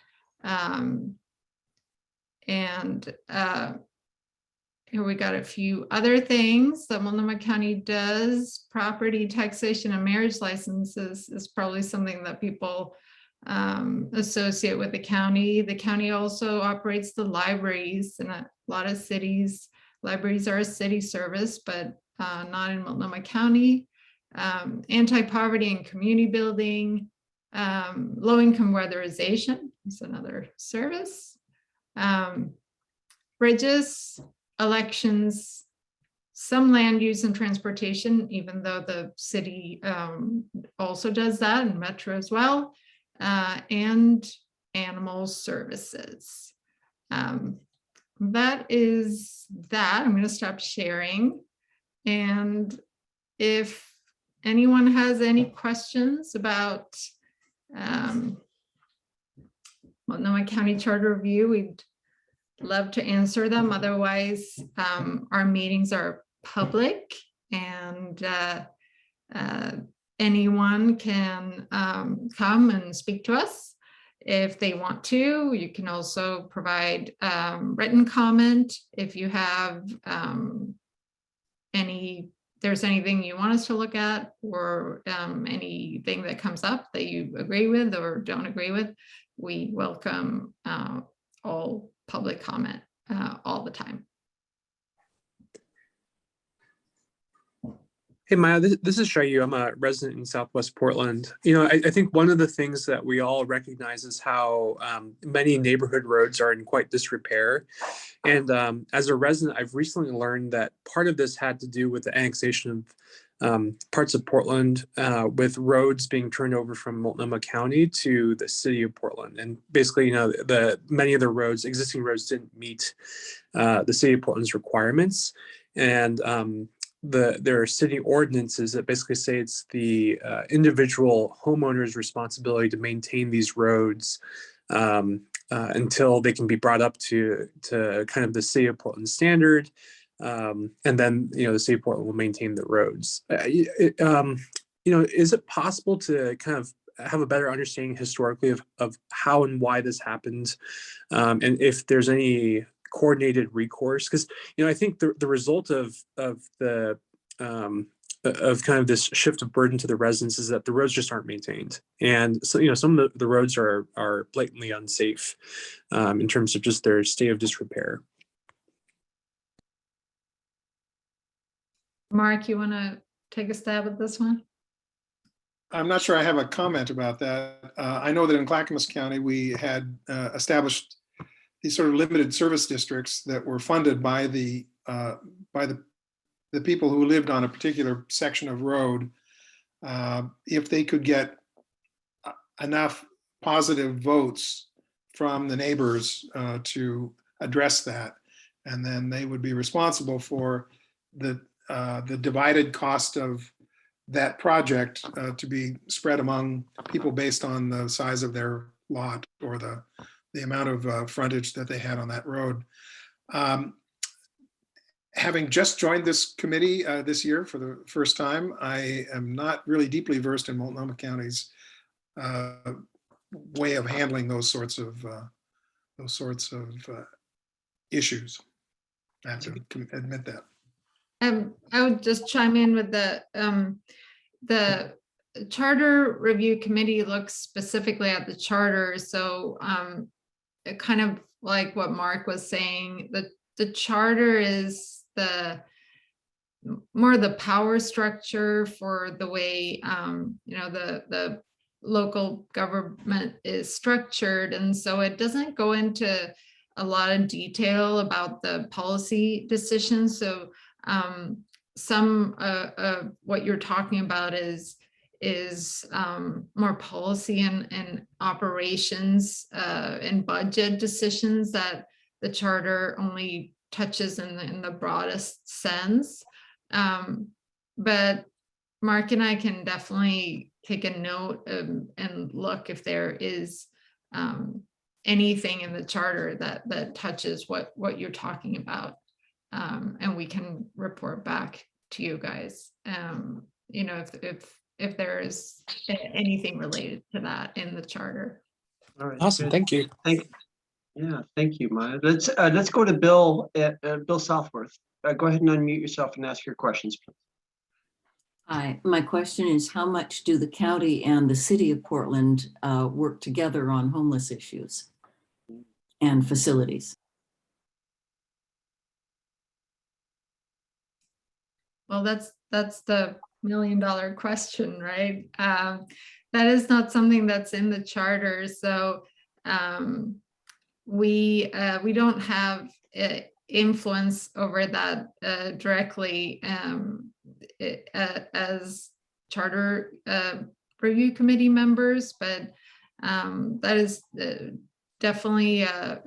Here we got a few other things that Multnomah County does. Property taxation and marriage licenses is probably something that people associate with the county. The county also operates the libraries in a lot of cities. Libraries are a city service, but not in Multnomah County. Anti-poverty and community building, low-income weatherization is another service. Bridges, elections, some land use and transportation, even though the city also does that, and Metro as well, and animal services. That is that. I'm going to stop sharing. And if anyone has any questions about Multnomah County Charter Review, we'd love to answer them. Otherwise, our meetings are public, and anyone can come and speak to us if they want to. You can also provide written comment if you have there's anything you want us to look at, or anything that comes up that you agree with or don't agree with. We welcome all public comment all the time. Hey, Maya, this is Shayu. I'm a resident in Southwest Portland. You know, I think one of the things that we all recognize is how many neighborhood roads are in quite disrepair. And as a resident, I've recently learned that part of this had to do with the annexation of parts of Portland, with roads being turned over from Multnomah County to the city of Portland. And basically, you know, many of the existing roads didn't meet the city of Portland's requirements. And there are city ordinances that basically say it's the individual homeowner's responsibility to maintain these roads until they can be brought up to kind of the city of Portland standard. And then, you know, the city of Portland will maintain the roads. You know, is it possible to kind of have a better understanding historically of how and why this happened, and if there's any coordinated recourse? Because, you know, I think the result of the of kind of this shift of burden to the residents is that the roads just aren't maintained. And so, you know, some of the roads are blatantly unsafe in terms of just their state of disrepair. Mark, you want to take a stab at this one? I'm not sure I have a comment about that. I know that in Clackamas County, we had established these sort of limited service districts that were funded by the people who lived on a particular section of road. If they could get enough positive votes from the neighbors to address that, and then they would be responsible for the divided cost of that project to be spread among people based on the size of their lot or the amount of frontage that they had on that road. Having just joined this committee this year for the first time, I am not really deeply versed in Multnomah County's way of handling those sorts of issues. I have to admit that. I would just chime in with the Charter Review Committee looks specifically at the charter. So kind of like what Mark was saying, the charter is more the power structure for the way you know, the local government is structured. And so it doesn't go into a lot of detail about the policy decisions. So some what you're talking about is more policy and operations and budget decisions that the charter only touches in the broadest sense. But Mark and I can definitely take a note and look if there is anything in the charter that touches what you're talking about. And we can report back to you guys, you know, if there is anything related to that in the charter. All right. Awesome. Good. Thank you. Thank you, Maya. Let's go to Bill Bill Southworth. Go ahead and unmute yourself and ask your questions, please. Hi, my question is, how much do the county and the city of Portland work together on homeless issues and facilities? Well, that's the $1 million question, right? That is not something that's in the charter, so we don't have influence over that directly as charter review committee members, but that is definitely a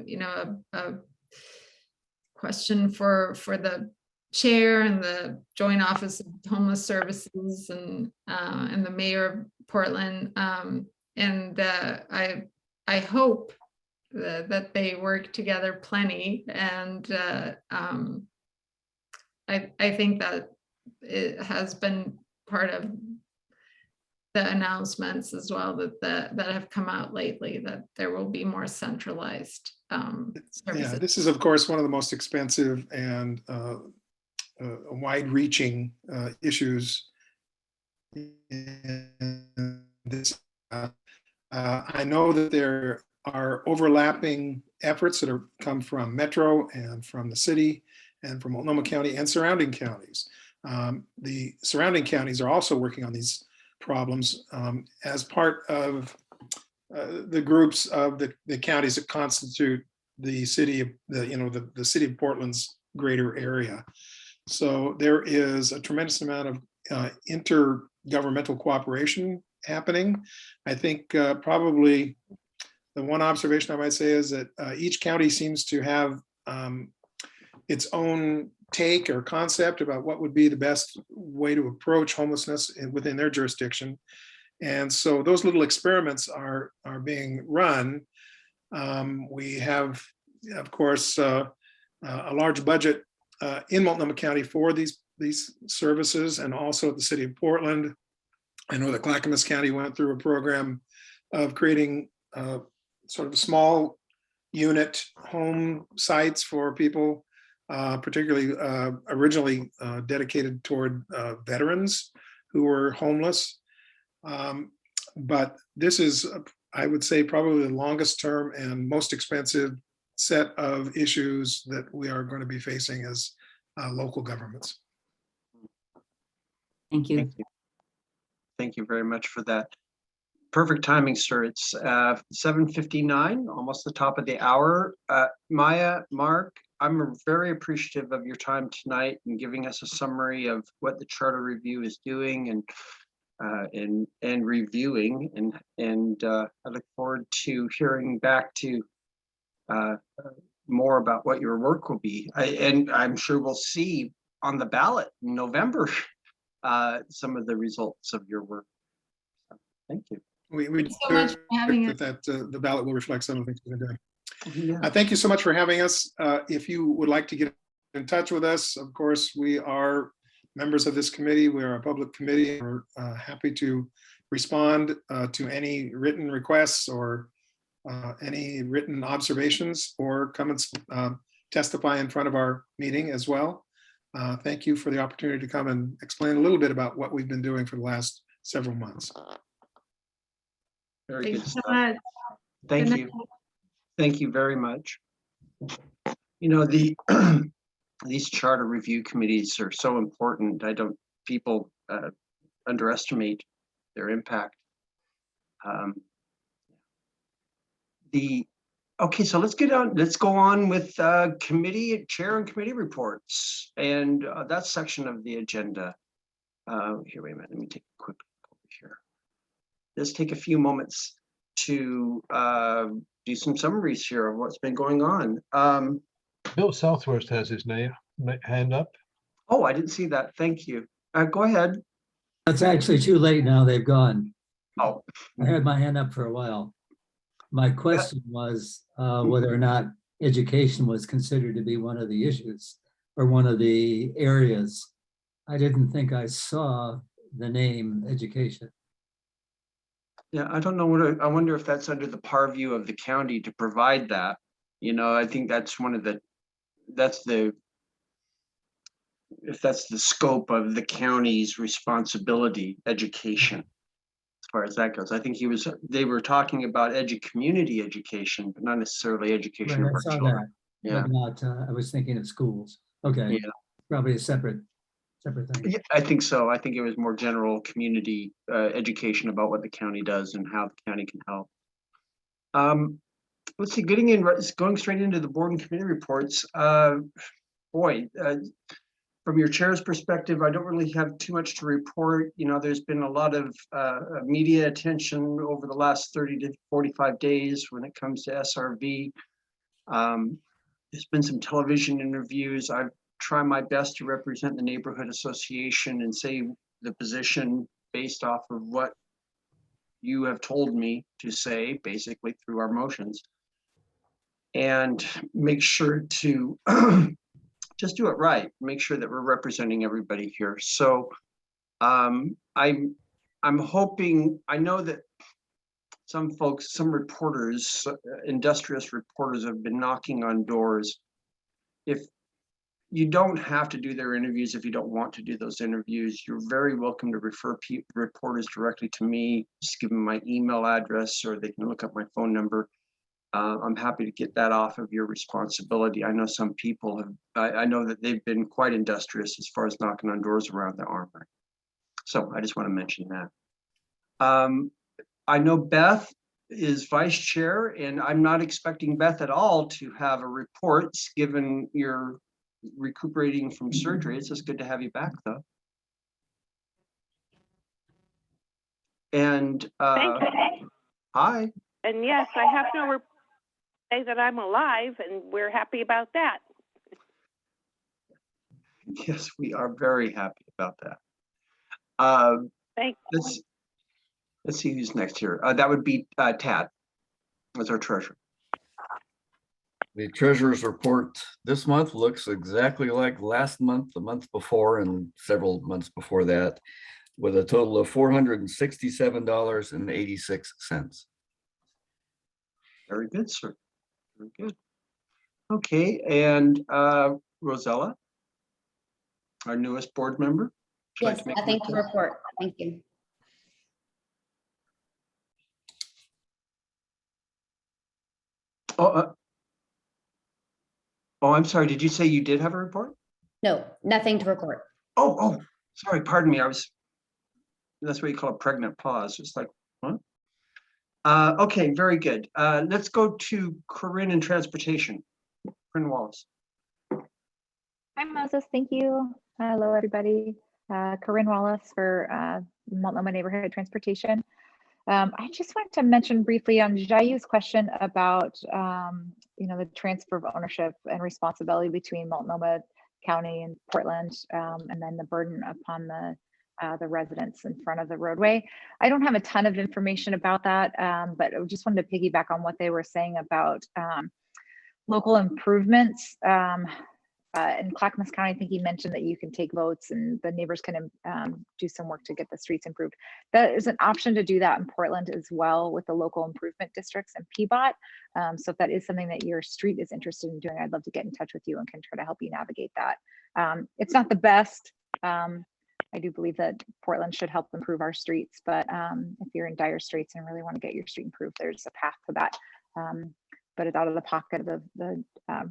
question for the chair and the joint office of homeless services and the mayor of Portland. And I hope that they work together plenty. And I think that it has been part of the announcements as well that have come out lately, that there will be more centralized services. Yeah, this is of course one of the most expensive and wide-reaching issues in this. I know that there are overlapping efforts that come from Metro and from the city and from Multnomah County and surrounding counties. The surrounding counties are also working on these problems as part of the groups of the counties that constitute the city of the city of Portland's greater area. So there is a tremendous amount of intergovernmental cooperation happening. I think probably the one observation I might say is that each county seems to have its own take or concept about what would be the best way to approach homelessness within their jurisdiction. And so those little experiments are being run. We have, of course, a large budget in Multnomah County for these services, and also at the city of Portland. I know that Clackamas County went through a program of creating sort of small unit home sites for people, particularly originally dedicated toward veterans who were homeless. But this is, I would say, probably the longest term and most expensive set of issues that we are going to be facing as local governments. Thank you. Thank you very much for that. Perfect timing, sir. It's 7:59, almost the top of the hour. Maya, Mark, I'm very appreciative of your time tonight and giving us a summary of what the Charter Review is doing and reviewing. And I look forward to hearing back to more about what your work will be. And I'm sure we'll see on the ballot in November some of the results of your work. So, thank you. We Thank you so much for having us. that the ballot will reflect some of the things we're doing. Yeah. Thank you so much for having us. If you would like to get in touch with us, of course, we are members of this committee. We are a public committee. We're happy to respond to any written requests or any written observations, or come and testify in front of our meeting as well. Thank you for the opportunity to come and explain a little bit about what we've been doing for the last several months. Very Thank good you so stuff. much. Thank Good you. night. Thank you very much. You know, these charter review committees are so important. People underestimate their impact. Okay, so let's go on with committee chair and committee reports, and that section of the agenda. Here, wait a minute, let me take a quick look over here. Let's take a few moments to do some summaries here of what's been going on. Bill Southworth has his hand up. Oh, I didn't see that. Thank you. Go ahead. It's actually too late now. They've gone. Oh. I had my hand up for a while. My question was whether or not education was considered to be one of the issues or one of the areas. I didn't think I saw the name education. Yeah, I don't know I wonder if that's under the purview of the county to provide that. You know, I think that's if that's the scope of the county's responsibility, education. As far as that goes, I think they were talking about community education, but not necessarily education Right, of I our saw children. that, Yeah, but not, I was thinking of schools. Okay, yeah, probably a separate thing. yeah, I think so. I think it was more general community education about what the county does and how the county can help. Let's see, going straight into the board and committee reports. Boy, from your chair's perspective, I don't really have too much to report. You know, there's been a lot of media attention over the last 30 to 45 days when it comes to SRV. There's been some television interviews. I've tried my best to represent the neighborhood association and say the position based off of what you have told me to say, basically through our motions, and make sure to just do it right. Make sure that we're representing everybody here. So I'm hoping, I know that some folks, some reporters, industrious reporters have been knocking on doors. If you don't have to do their interviews, if you don't want to do those interviews, you're very welcome to refer reporters directly to me. Just give them my email address or they can look up my phone number. I'm happy to get that off of your responsibility. I know some people have, I know that they've been quite industrious as far as knocking on doors around the Armory. So I just want to mention that. I know Beth is vice chair, and I'm not expecting Beth at all to have a report given you're recuperating from surgery. It's just good to have you back though. And Thank you. hi. And yes, I have no report to say that I'm alive, and we're happy about that. Yes, we are very happy about that. Thank you. Let's see who's next here. That would be Tad as our treasurer. The treasurer's report this month looks exactly like last month, the month before, and several months before that, with a total of $467.86. Very good, sir. Very good. Okay, and Rosella, our newest board member. Would you like Yes, to make a nothing to report? report. Thank you. Oh, I'm sorry. Did you say you did have a report? No, nothing to report. Oh, sorry. Pardon me. That's what you call a pregnant pause. It's like, what? Okay, very good. Let's go to Corinne in transportation. Corinne Wallace. Hi, Moses. Thank you. Hello, everybody. Corinne Wallace for Multnomah Neighborhood Transportation. I just wanted to mention briefly on Jayu's question about the transfer of ownership and responsibility between Multnomah County and Portland, and then the burden upon the residents in front of the roadway. I don't have a ton of information about that, but I just wanted to piggyback on what they were saying about local improvements. In Clackamas County, I think he mentioned that you can take votes and the neighbors can do some work to get the streets improved. That is an option to do that in Portland as well with the local improvement districts and PBOT. So if that is something that your street is interested in doing, I'd love to get in touch with you and can try to help you navigate that. It's not the best. I do believe that Portland should help improve our streets, but if you're in dire straits and really want to get your street improved, there's a path to that. But it's out of the pocket of the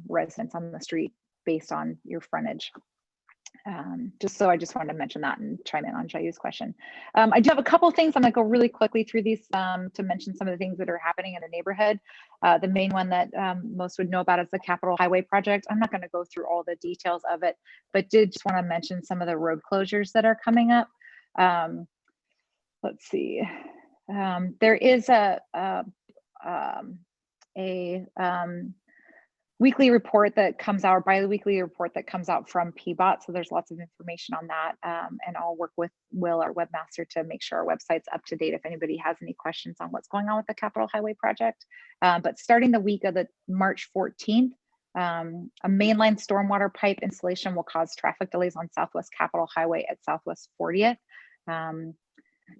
residents on the street based on your frontage. I just wanted to mention that and chime in on Jayu's question. I do have a couple things. I'm gonna go really quickly through these to mention some of the things that are happening in the neighborhood. The main one that most would know about is the Capitol Highway project. I'm not gonna go through all the details of it, but did just wanna mention some of the road closures that are coming up. Let's see. There is a weekly report that comes out, or bi-weekly report that comes out from PBOT. So there's lots of information on that. And I'll work with Will, our webmaster, to make sure our website's up to date if anybody has any questions on what's going on with the Capitol Highway project. But starting the week of the March 14th, a mainline stormwater pipe installation will cause traffic delays on Southwest Capitol Highway at Southwest 40th,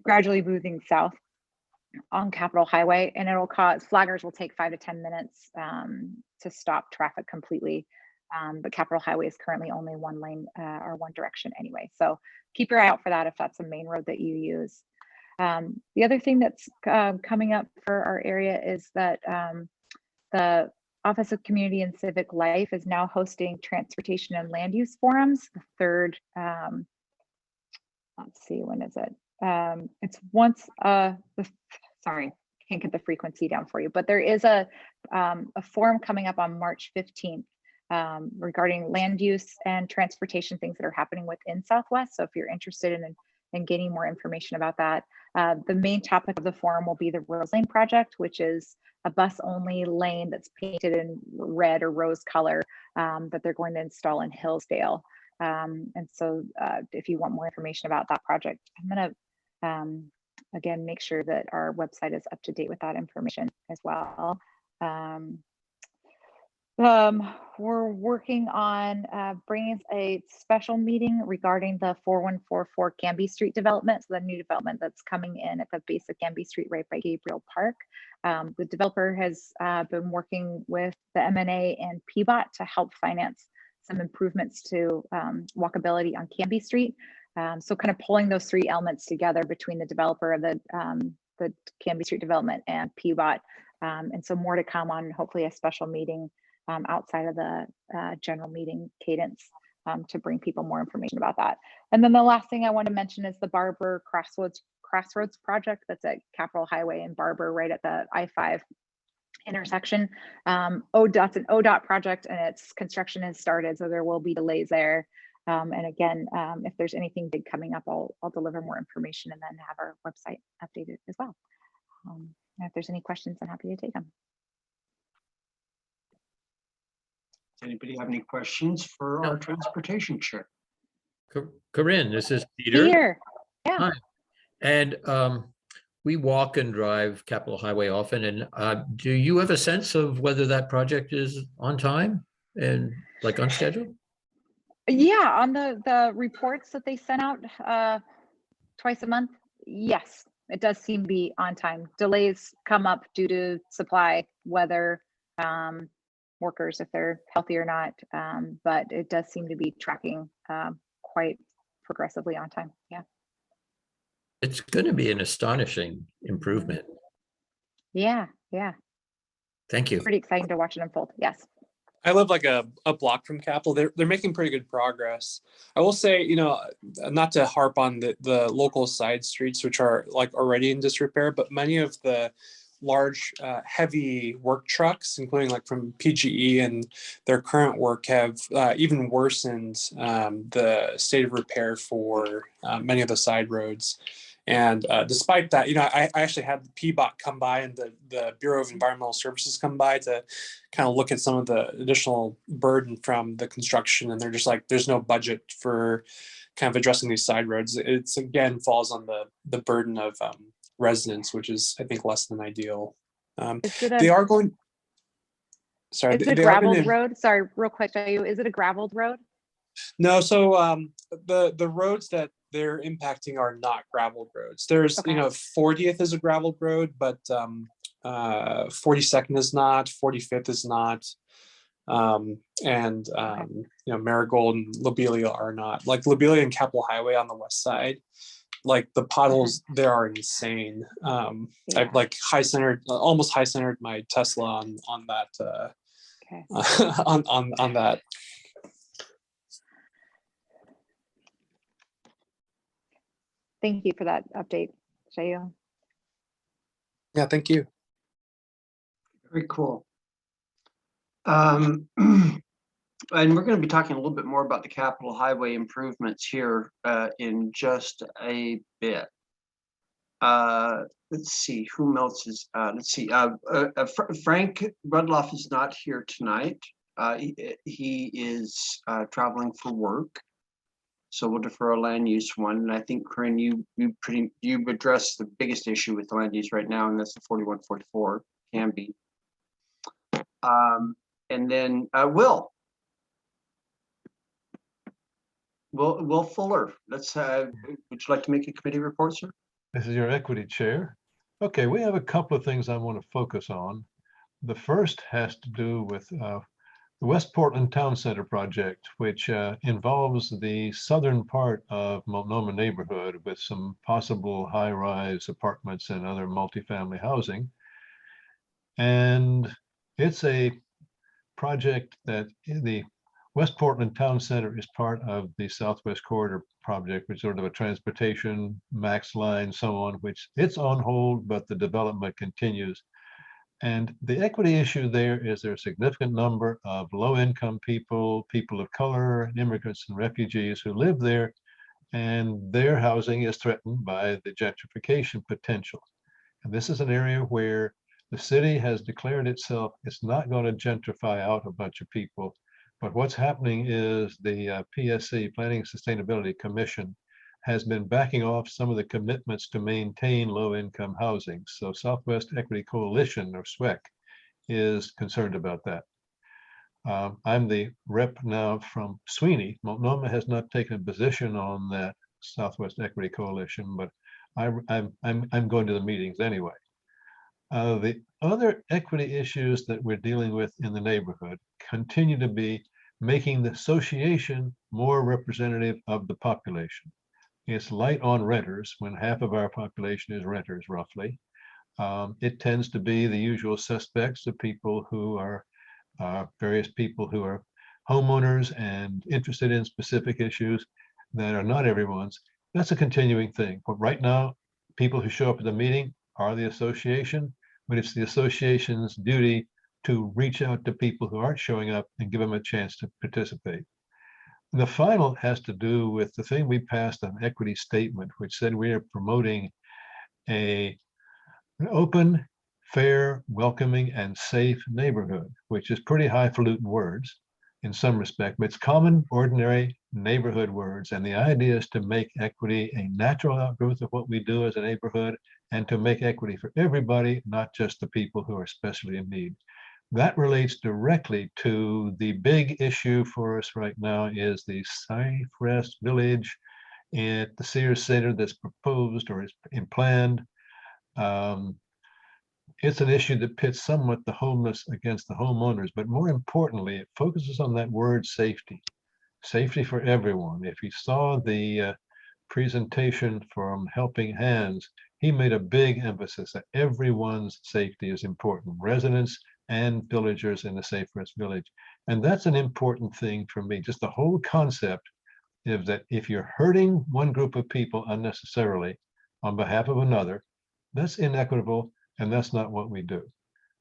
gradually moving south on Capitol Highway, and it'll cause flaggers will take 5 to 10 minutes to stop traffic completely. But Capitol Highway is currently only one lane or one direction anyway. So keep your eye out for that if that's the main road that you use. The other thing that's coming up for our area is that the Office of Community and Civic Life is now hosting transportation and land use forums. The third, let's see, when is it? It's once, sorry, can't get the frequency down for you, but there is a forum coming up on March 15th regarding land use and transportation things that are happening within Southwest. So if you're interested in getting more information about that, the main topic of the forum will be the Rose Lane project, which is a bus only lane that's painted in red or rose color that they're going to install in Hillsdale. And so if you want more information about that project, I'm gonna again make sure that our website is up to date with that information as well. We're working on bringing a special meeting regarding the 4144 Canby Street development. So the new development that's coming in at the base of Canby Street right by Gabriel Park. The developer has been working with the M&A and PBOT to help finance some improvements to walkability on Canby Street. So kind of pulling those three elements together between the developer of the Canby Street development and PBOT. And so more to come on hopefully a special meeting outside of the general meeting cadence to bring people more information about that. And then the last thing I want to mention is the Barber Crossroads project that's at Capitol Highway in Barber, right at the I-5 intersection. ODOT's an ODOT project and its construction has started, so there will be delays there. And again, if there's anything big coming up, I'll deliver more information and then have our website updated as well. And if there's any questions, I'm happy to take them. Does anybody have any questions for our transportation chair? Corinne, this is Peter. Peter, yeah. Hi. And we walk and drive Capitol Highway often. And do you have a sense of whether that project is on time and like on schedule? Yeah, on the reports that they sent out twice a month, yes, it does seem to be on time. Delays come up due to supply, weather, workers, if they're healthy or not, but it does seem to be tracking quite progressively on time. Yeah. It's going to be an astonishing improvement. Yeah, yeah. Thank you. Pretty exciting to watch it unfold. Yes. I live like a block from Capitol. They're making pretty good progress. I will say, you know, not to harp on the local side streets, which are like already in disrepair, but many of the large heavy work trucks, including like from PGE and their current work, have even worsened the state of repair for many of the side roads. And despite that, you know, I actually had the PBOT come by and the Bureau of Environmental Services come by to kind of look at some of the additional burden from the construction. And they're just like, there's no budget for kind of addressing these side roads. It's again falls on the burden of residents, which is, I think, less than ideal. They are going. Sorry, it's a graveled road. Sorry, real quick, is it a graveled road? No, so the roads that they're impacting are not graveled roads. There's, you know, 40th is a graveled road, but 42nd is not, 45th is not, and you know, Marigold and Lobelia are not. Like Lobelia and Capitol Highway on the west side, like the potholes there are insane. I've like almost high centered my Tesla on that on that. Thank you for that update, Shayu. Yeah, thank you. Very cool. And we're going to be talking a little bit more about the Capitol Highway improvements here in just a bit. Let's see, who else is, let's see, Frank Rudloff is not here tonight. He is traveling for work. So we'll defer a land use one. And I think, Corinne, you addressed the biggest issue with land use right now, and that's the 4144 Canby. And then Will Fuller, let's would you like to make a committee report, sir? This is your equity chair. Okay, we have a couple of things I want to focus on. The first has to do with the West Portland Town Center project, which involves the southern part of Multnomah neighborhood with some possible high-rise apartments and other multifamily housing. And it's a project that the West Portland Town Center is part of the Southwest Corridor project, which is sort of a transportation max line, so on, which it's on hold, but the development continues. And the equity issue there is there's a significant number of low-income people, people of color, and immigrants and refugees who live there, and their housing is threatened by the gentrification potential. And this is an area where the city has declared itself, it's not going to gentrify out a bunch of people, but what's happening is the PSC, Planning and Sustainability Commission, has been backing off some of the commitments to maintain low-income housing. So Southwest Equity Coalition, or SWEC, is concerned about that. I'm the rep now from Sweeney. Multnomah has not taken a position on that Southwest Equity Coalition, but I'm going to the meetings anyway. The other equity issues that we're dealing with in the neighborhood continue to be making the association more representative of the population. It's light on renters when half of our population is renters, roughly. It tends to be the usual suspects of people who are various people who are homeowners and interested in specific issues that are not everyone's. That's a continuing thing. But right now, people who show up at the meeting are the association, but it's the association's duty to reach out to people who aren't showing up and give them a chance to participate. The final has to do with the thing we passed, an equity statement, which said we are promoting an open, fair, welcoming, and safe neighborhood, which is pretty highfalutin words in some respect, but it's common, ordinary neighborhood words. And the idea is to make equity a natural outgrowth of what we do as a neighborhood, and to make equity for everybody, not just the people who are especially in need. That relates directly to the big issue for us right now is the Cypress Village at the Sears Center that's proposed or is planned. It's an issue that pits somewhat the homeless against the homeowners, but more importantly, it focuses on that word safety. Safety for everyone. If you saw the presentation from Helping Hands, he made a big emphasis that everyone's safety is important. Residents and villagers in the Cypress Village. And that's an important thing for me. Just the whole concept is that if you're hurting one group of people unnecessarily on behalf of another, that's inequitable, and that's not what we do.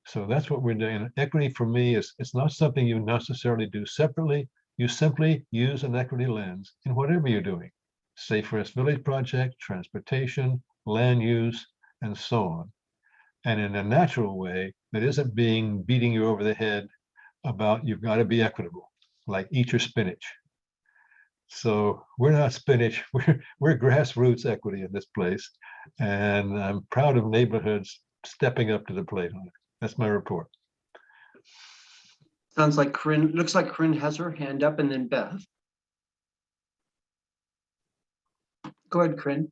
So that's what we're doing. Equity for me is, it's not something you necessarily do separately. You simply use an equity lens in whatever you're doing. Cypress Village project, transportation, land use, and so on. And in a natural way that isn't beating you over the head about you've got to be equitable, like eat your spinach. So we're not spinach, we're grassroots equity in this place. And I'm proud of neighborhoods stepping up to the plate on it. That's my report. Sounds like Corinne, looks like Corinne has her hand up, and then Beth. Go ahead, Corinne.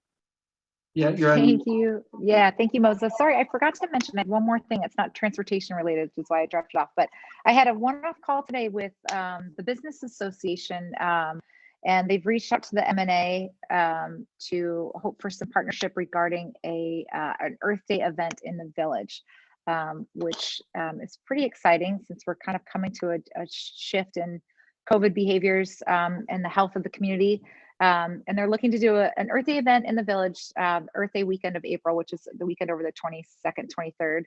Yeah, you're on. Thank you. Yeah, thank you, Moses. Sorry, I forgot to mention one more thing. It's not transportation related, which is why I dropped it off. But I had a one-off call today with the Business Association, and they've reached out to the M&A to hope for some partnership regarding an Earth Day event in the village, which is pretty exciting since we're kind of coming to a shift in COVID behaviors and the health of the community. And they're looking to do an Earth Day event in the village, Earth Day weekend of April, which is the weekend over the 22nd, 23rd,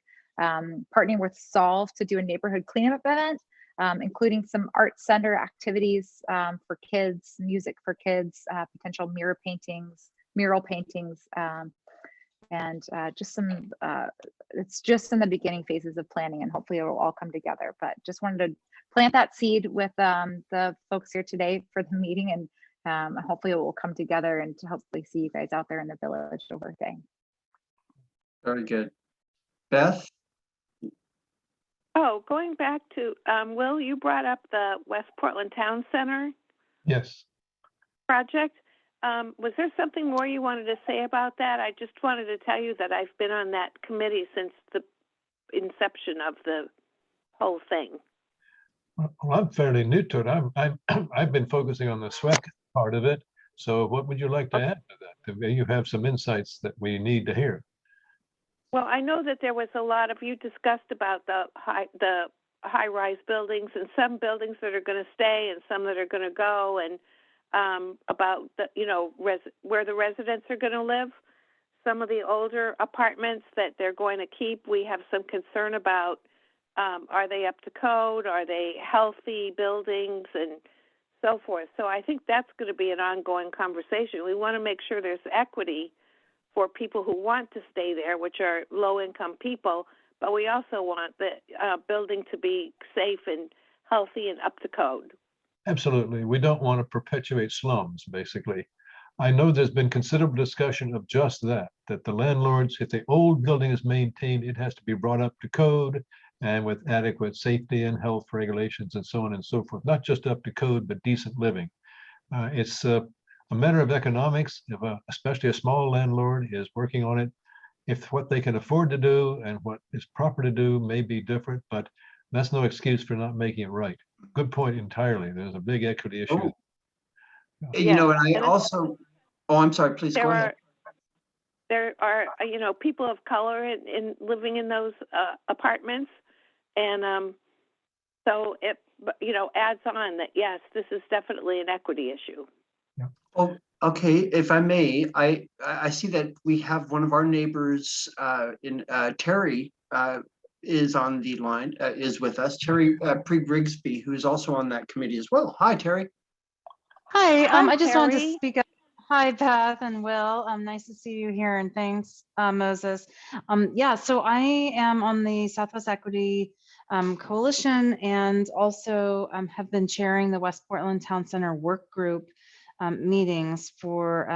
partnering with Solve to do a neighborhood cleanup event, including some art center activities for kids, music for kids, potential mural paintings, and just some, it's just in the beginning phases of planning, and hopefully it will all come together. But just wanted to plant that seed with the folks here today for the meeting, and hopefully it will come together and to hopefully see you guys out there in the village over Earth Day. Very good. Beth? Oh, going back to, Will, you brought up the West Portland Town Center Yes. project. Was there something more you wanted to say about that? I just wanted to tell you that I've been on that committee since the inception of the whole thing. Well, I'm fairly new to it. I've been focusing on the SWEC part of it. So what would you like to add to that? You have some insights that we need to hear. Well, I know that there was a lot of, you discussed about the high-rise buildings and some buildings that are going to stay and some that are going to go, and about the, where the residents are going to live. Some of the older apartments that they're going to keep, we have some concern about. Are they up to code? Are they healthy buildings and so forth? So I think that's going to be an ongoing conversation. We want to make sure there's equity for people who want to stay there, which are low-income people, but we also want the building to be safe and healthy and up to code. Absolutely. We don't want to perpetuate slums, basically. I know there's been considerable discussion of just that the landlords, if the old building is maintained, it has to be brought up to code and with adequate safety and health regulations and so on and so forth, not just up to code, but decent living. It's a matter of economics. If especially a small landlord is working on it, if what they can afford to do and what is proper to do may be different, but that's no excuse for not making it right. Good point entirely. There's a big equity issue. Oh. And I also, I'm sorry, please go ahead. There are, people of color in living in those apartments. And so it, adds on that, yes, this is definitely an equity issue. Oh, okay. If I may, I see that we have one of our neighbors Terry is on the line, is with us. Terry Prieg-Grigsby, who is also on that committee as well. Hi, Terry. Hi, I just wanted to Terry. speak up. Hi, Beth and Will. Nice to see you here, and thanks, Moses. Yeah, so I am on the Southwest Equity Coalition, and also have been chairing the West Portland Town Center Work Group meetings for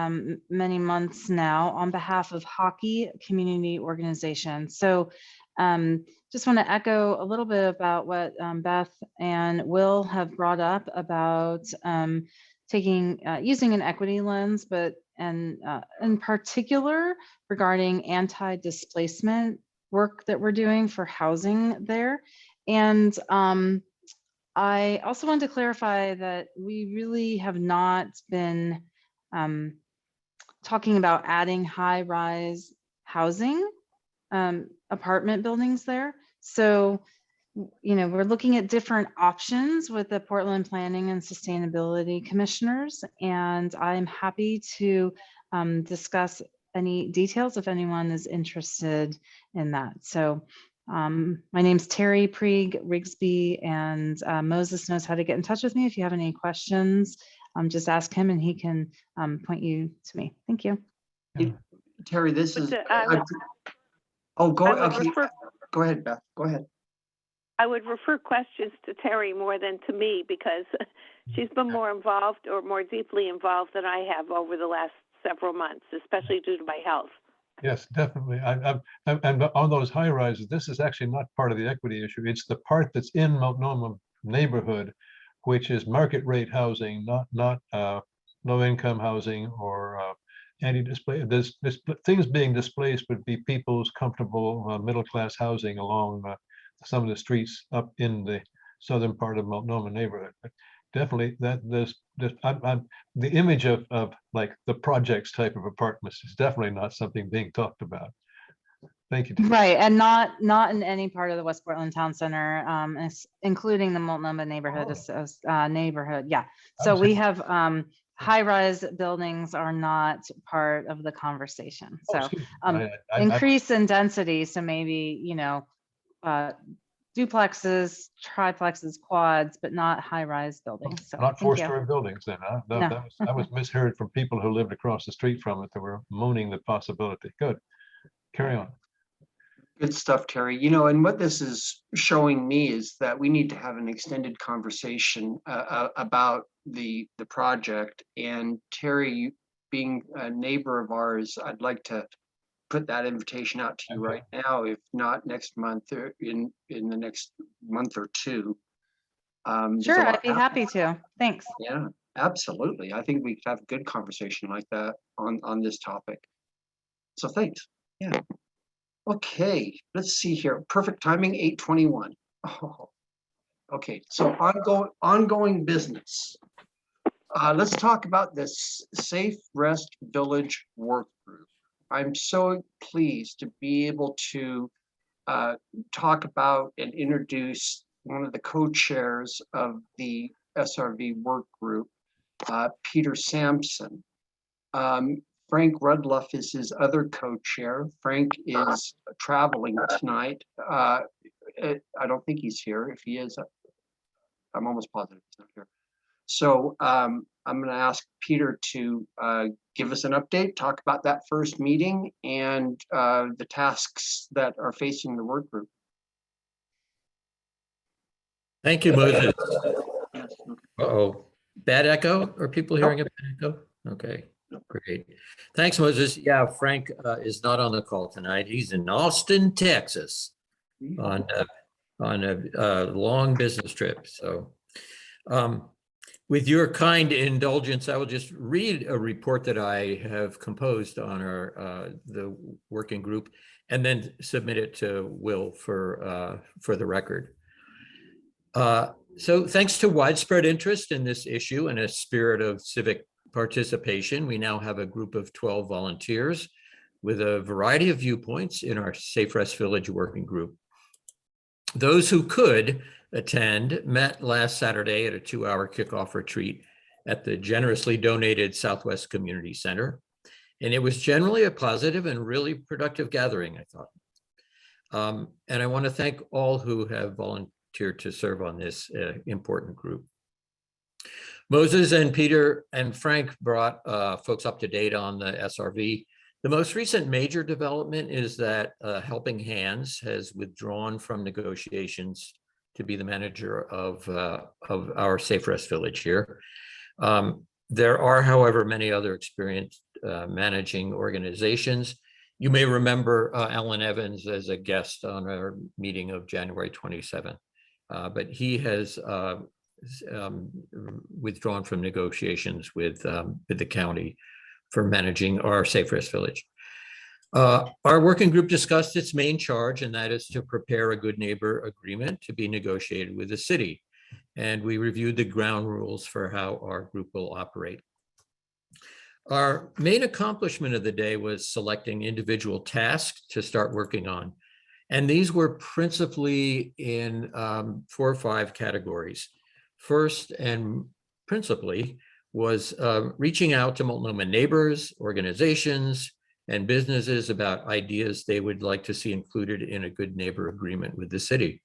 many months now on behalf of Hockey Community Organization. So just want to echo a little bit about what Beth and Will have brought up about using an equity lens, but in particular regarding anti-displacement work that we're doing for housing there. And I also wanted to clarify that we really have not been talking about adding high-rise housing apartment buildings there. So, we're looking at different options with the Portland Planning and Sustainability Commissioners, and I'm happy to discuss any details if anyone is interested in that. So my name's Terry Prieg-Grigsby, and Moses knows how to get in touch with me if you have any questions. Just ask him and he can point you to me. Thank you. Terry, this is. Go ahead, Beth. Go ahead. I would refer questions to Terry more than to me, because she's been more involved or more deeply involved than I have over the last several months, especially due to my health. Yes, definitely. And on those high rises, this is actually not part of the equity issue. It's the part that's in Multnomah neighborhood, which is market rate housing, not low income housing or anti-display. There's things being displaced would be people's comfortable middle class housing along some of the streets up in the southern part of Multnomah neighborhood. But definitely the image of like the projects type of apartments is definitely not something being talked about. Thank you. Right, and not in any part of the West Portland Town Center, including the Multnomah neighborhood. Neighborhood, yeah. So we have high-rise buildings are not part of the conversation. So increase in density. So maybe duplexes, triplexes, quads, but not high-rise buildings. So not four-story buildings then. No. That was misheard from people who lived across the street from it that were moaning the possibility. Good. Carry on. Good stuff, Terry. And what this is showing me is that we need to have an extended conversation about the project. And Terry, being a neighbor of ours, I'd like to put that invitation out to you right now, if not next month or in the next month or two. Sure, I'd be happy to. Thanks. Yeah, absolutely. I think we could have a good conversation like that on this topic. So thanks. Yeah. Okay, let's see here. Perfect timing, 8:21. Oh, Okay, so ongoing business. Let's talk about this Safe Rest Village work group. I'm so pleased to be able to talk about and introduce one of the co-chairs of the SRV work group, Peter Sampson. Frank Rudloff is his other co-chair. Frank is traveling tonight. I don't think he's here. If he is, I'm almost positive he's not here. So I'm going to ask Peter to give us an update, talk about that first meeting and the tasks that are facing the work group. Thank you, Moses. Uh-oh, bad echo? Are people hearing a bad echo? Okay, great. Thanks, Moses. Yeah, Frank is not on the call tonight. He's in Austin, Texas on a long business trip. So with your kind indulgence, I will just read a report that I have composed on the working group and then submit it to Will for the record. So thanks to widespread interest in this issue and a spirit of civic participation, we now have a group of 12 volunteers with a variety of viewpoints in our Safe Rest Village working group. Those who could attend met last Saturday at a 2-hour kickoff retreat at the generously donated Southwest Community Center. And it was generally a positive and really productive gathering, I thought. And I want to thank all who have volunteered to serve on this important group. Moses and Peter and Frank brought folks up to date on the SRV. The most recent major development is that Helping Hands has withdrawn from negotiations to be the manager of our Safe Rest Village here. There are, however, many other experienced managing organizations. You may remember Alan Evans as a guest on our meeting of January 27th, but he has withdrawn from negotiations with the county for managing our Safe Rest Village. Our working group discussed its main charge, and that is to prepare a good neighbor agreement to be negotiated with the city. And we reviewed the ground rules for how our group will operate. Our main accomplishment of the day was selecting individual tasks to start working on. And these were principally in 4 or 5 categories. First and principally was reaching out to Multnomah neighbors, organizations, and businesses about ideas they would like to see included in a good neighbor agreement with the city.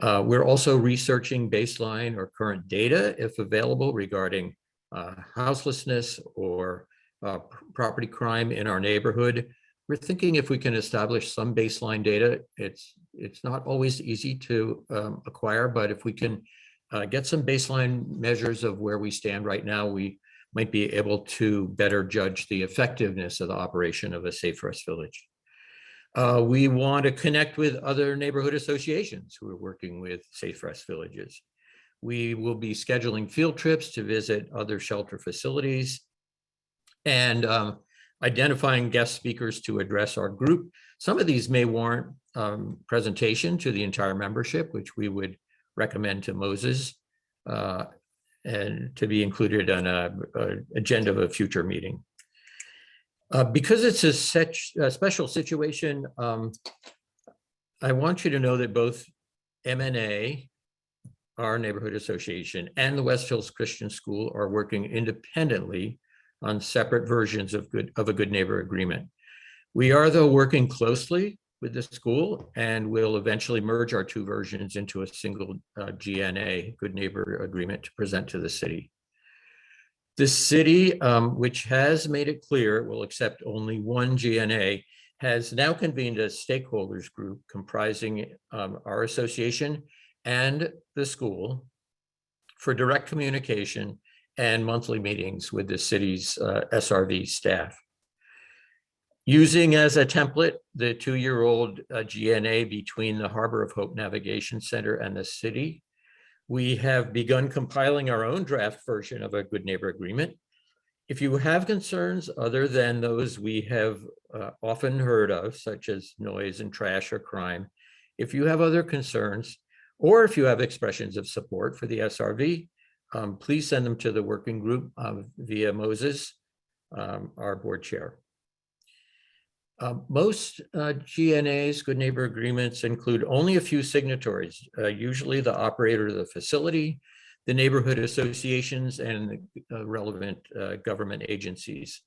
We're also researching baseline or current data, if available, regarding houselessness or property crime in our neighborhood. We're thinking if we can establish some baseline data. It's not always easy to acquire, but if we can get some baseline measures of where we stand right now, we might be able to better judge the effectiveness of the operation of a Safe Rest Village. We want to connect with other neighborhood associations who are working with Safe Rest Villages. We will be scheduling field trips to visit other shelter facilities and identifying guest speakers to address our group. Some of these may warrant presentation to the entire membership, which we would recommend to Moses and to be included on an agenda of a future meeting. Because it's a special situation, I want you to know that both MNA, our neighborhood association, and the West Hills Christian School are working independently on separate versions of a good neighbor agreement. We are, though, working closely with the school and will eventually merge our 2 versions into a single GNA, good neighbor agreement, to present to the city. The city, which has made it clear it will accept only 1 GNA, has now convened a stakeholders group comprising our association and the school for direct communication and monthly meetings with the city's SRV staff. Using as a template the 2-year-old GNA between the Harbor of Hope Navigation Center and the city, we have begun compiling our own draft version of a good neighbor agreement. If you have concerns other than those we have often heard of, such as noise and trash or crime, if you have other concerns, Or if you have expressions of support for the SRV, please send them to the working group via Moses, our board chair. Most GNAs, Good Neighbor Agreements, include only a few signatories, usually the operator of the facility, the neighborhood associations, and the relevant government agencies.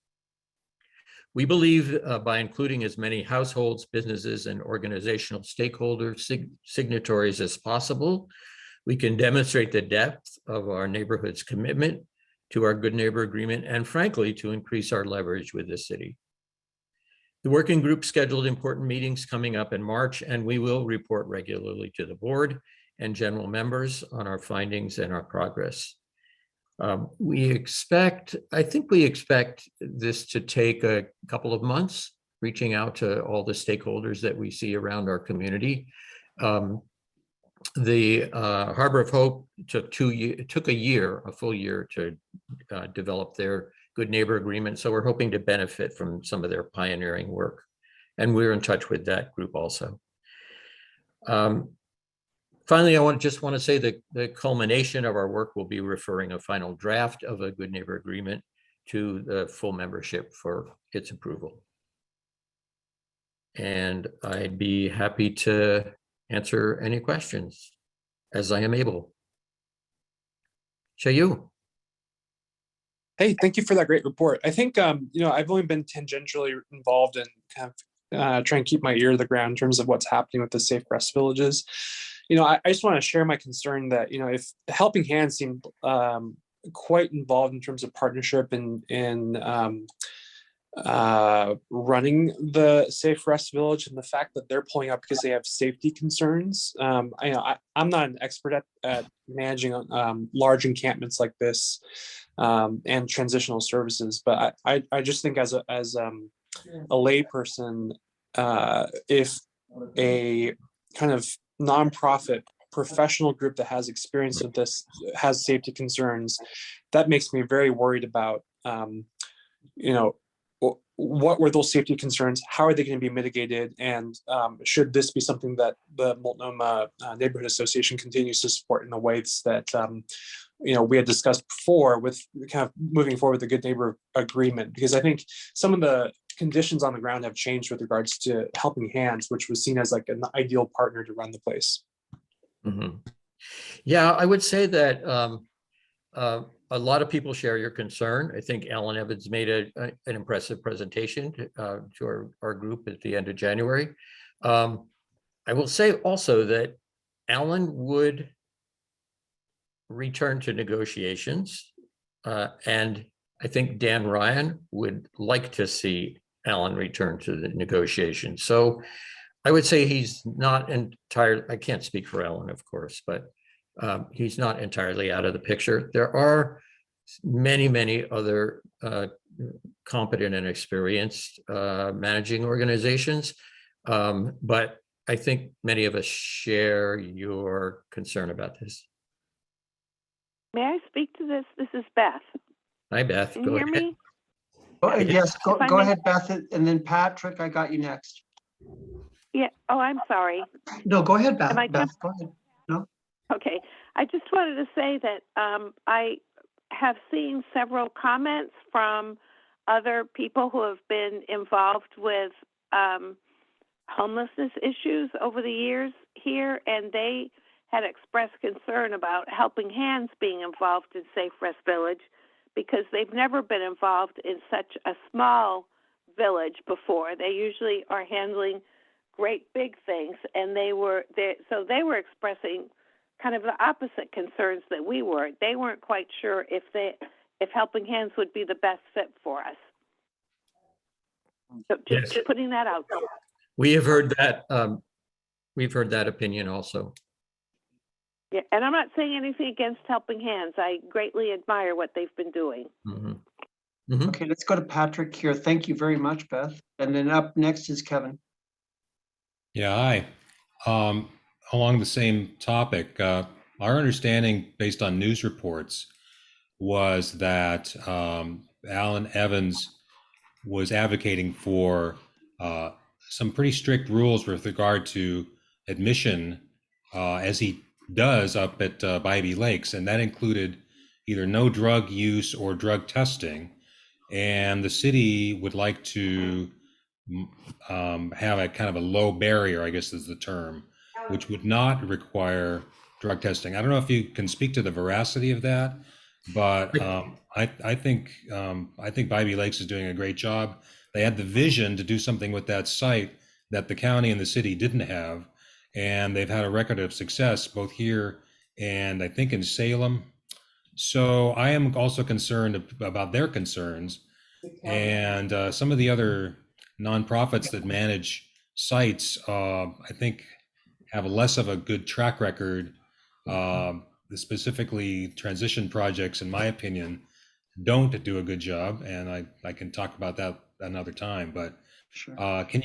We believe by including as many households, businesses, and organizational stakeholders signatories as possible, we can demonstrate the depth of our neighborhood's commitment to our Good Neighbor Agreement, and frankly, to increase our leverage with the city. The working group scheduled important meetings coming up in March, and we will report regularly to the board and general members on our findings and our progress. I think we expect this to take a couple of months, reaching out to all the stakeholders that we see around our community. The Harbor of Hope took a full year to develop their Good Neighbor Agreement. So we're hoping to benefit from some of their pioneering work. And we're in touch with that group also. Finally, I just want to say that the culmination of our work will be referring a final draft of a Good Neighbor Agreement to the full membership for its approval. And I'd be happy to answer any questions as I am able. Chayu. Hey, thank you for that great report. I think, I've only been tangentially involved in kind of trying to keep my ear to the ground in terms of what's happening with the Safe Rest Villages. I just want to share my concern that, if Helping Hands seemed quite involved in terms of partnership in running the Safe Rest Village, and the fact that they're pulling up because they have safety concerns. I'm not an expert at managing large encampments like this and transitional services, but I just think as a layperson, if a kind of nonprofit professional group that has experience with this has safety concerns, that makes me very worried about what were those safety concerns? How are they going to be mitigated? And should this be something that the Multnomah Neighborhood Association continues to support in the ways that we had discussed before, with kind of moving forward with the Good Neighbor Agreement? Because I think some of the conditions on the ground have changed with regards to Helping Hands, which was seen as like an ideal partner to run the place. Mm-hmm. Yeah, I would say that a lot of people share your concern. I think Alan Evans made an impressive presentation to our group at the end of January. I will say also that Alan would return to negotiations, and I think Dan Ryan would like to see Alan return to the negotiations. So I would say he's not entirely, I can't speak for Alan, of course, but he's not entirely out of the picture. There are many, many other competent and experienced managing organizations, but I think many of us share your concern about this. May I speak to this? This is Beth. Hi, Beth. Can you hear me? Yes, go If I may- ahead, Beth, and then Patrick, I got you next. Yeah. Oh, I'm sorry. No, go ahead, Beth. Am I Beth, go ahead. No. Okay. I just wanted to say that I have seen several comments from other people who have been involved with homelessness issues over the years here, and they had expressed concern about Helping Hands being involved in Safe Rest Village because they've never been involved in such a small village before. They usually are handling great big things, and they were expressing kind of the opposite concerns that we were. They weren't quite sure if Helping Hands would be the best fit for us. So just Yes. putting that out there. We have heard that. We've heard that opinion also. Yeah, and I'm not saying anything against Helping Hands. I greatly admire what they've been doing. Mm-hmm. Mm-hmm. Okay, let's go to Patrick here. Thank you very much, Beth. And then up next is Kevin. Yeah, hi. Along the same topic, our understanding based on news reports was that Alan Evans was advocating for some pretty strict rules with regard to admission as he does up at Bybee Lakes, and that included either no drug use or drug testing. And the city would like to have a kind of a low barrier, I guess is the term, which would not require drug testing. I don't know if you can speak to the veracity of that, but I think Bybee Lakes is doing a great job. They had the vision to do something with that site that the county and the city didn't have, and they've had a record of success both here and I think in Salem. So I am also concerned about their concerns, and some of the other nonprofits that manage sites, I think, have less of a good track record. Specifically, transition projects, in my opinion, don't do a good job, and I can talk about that another time. But can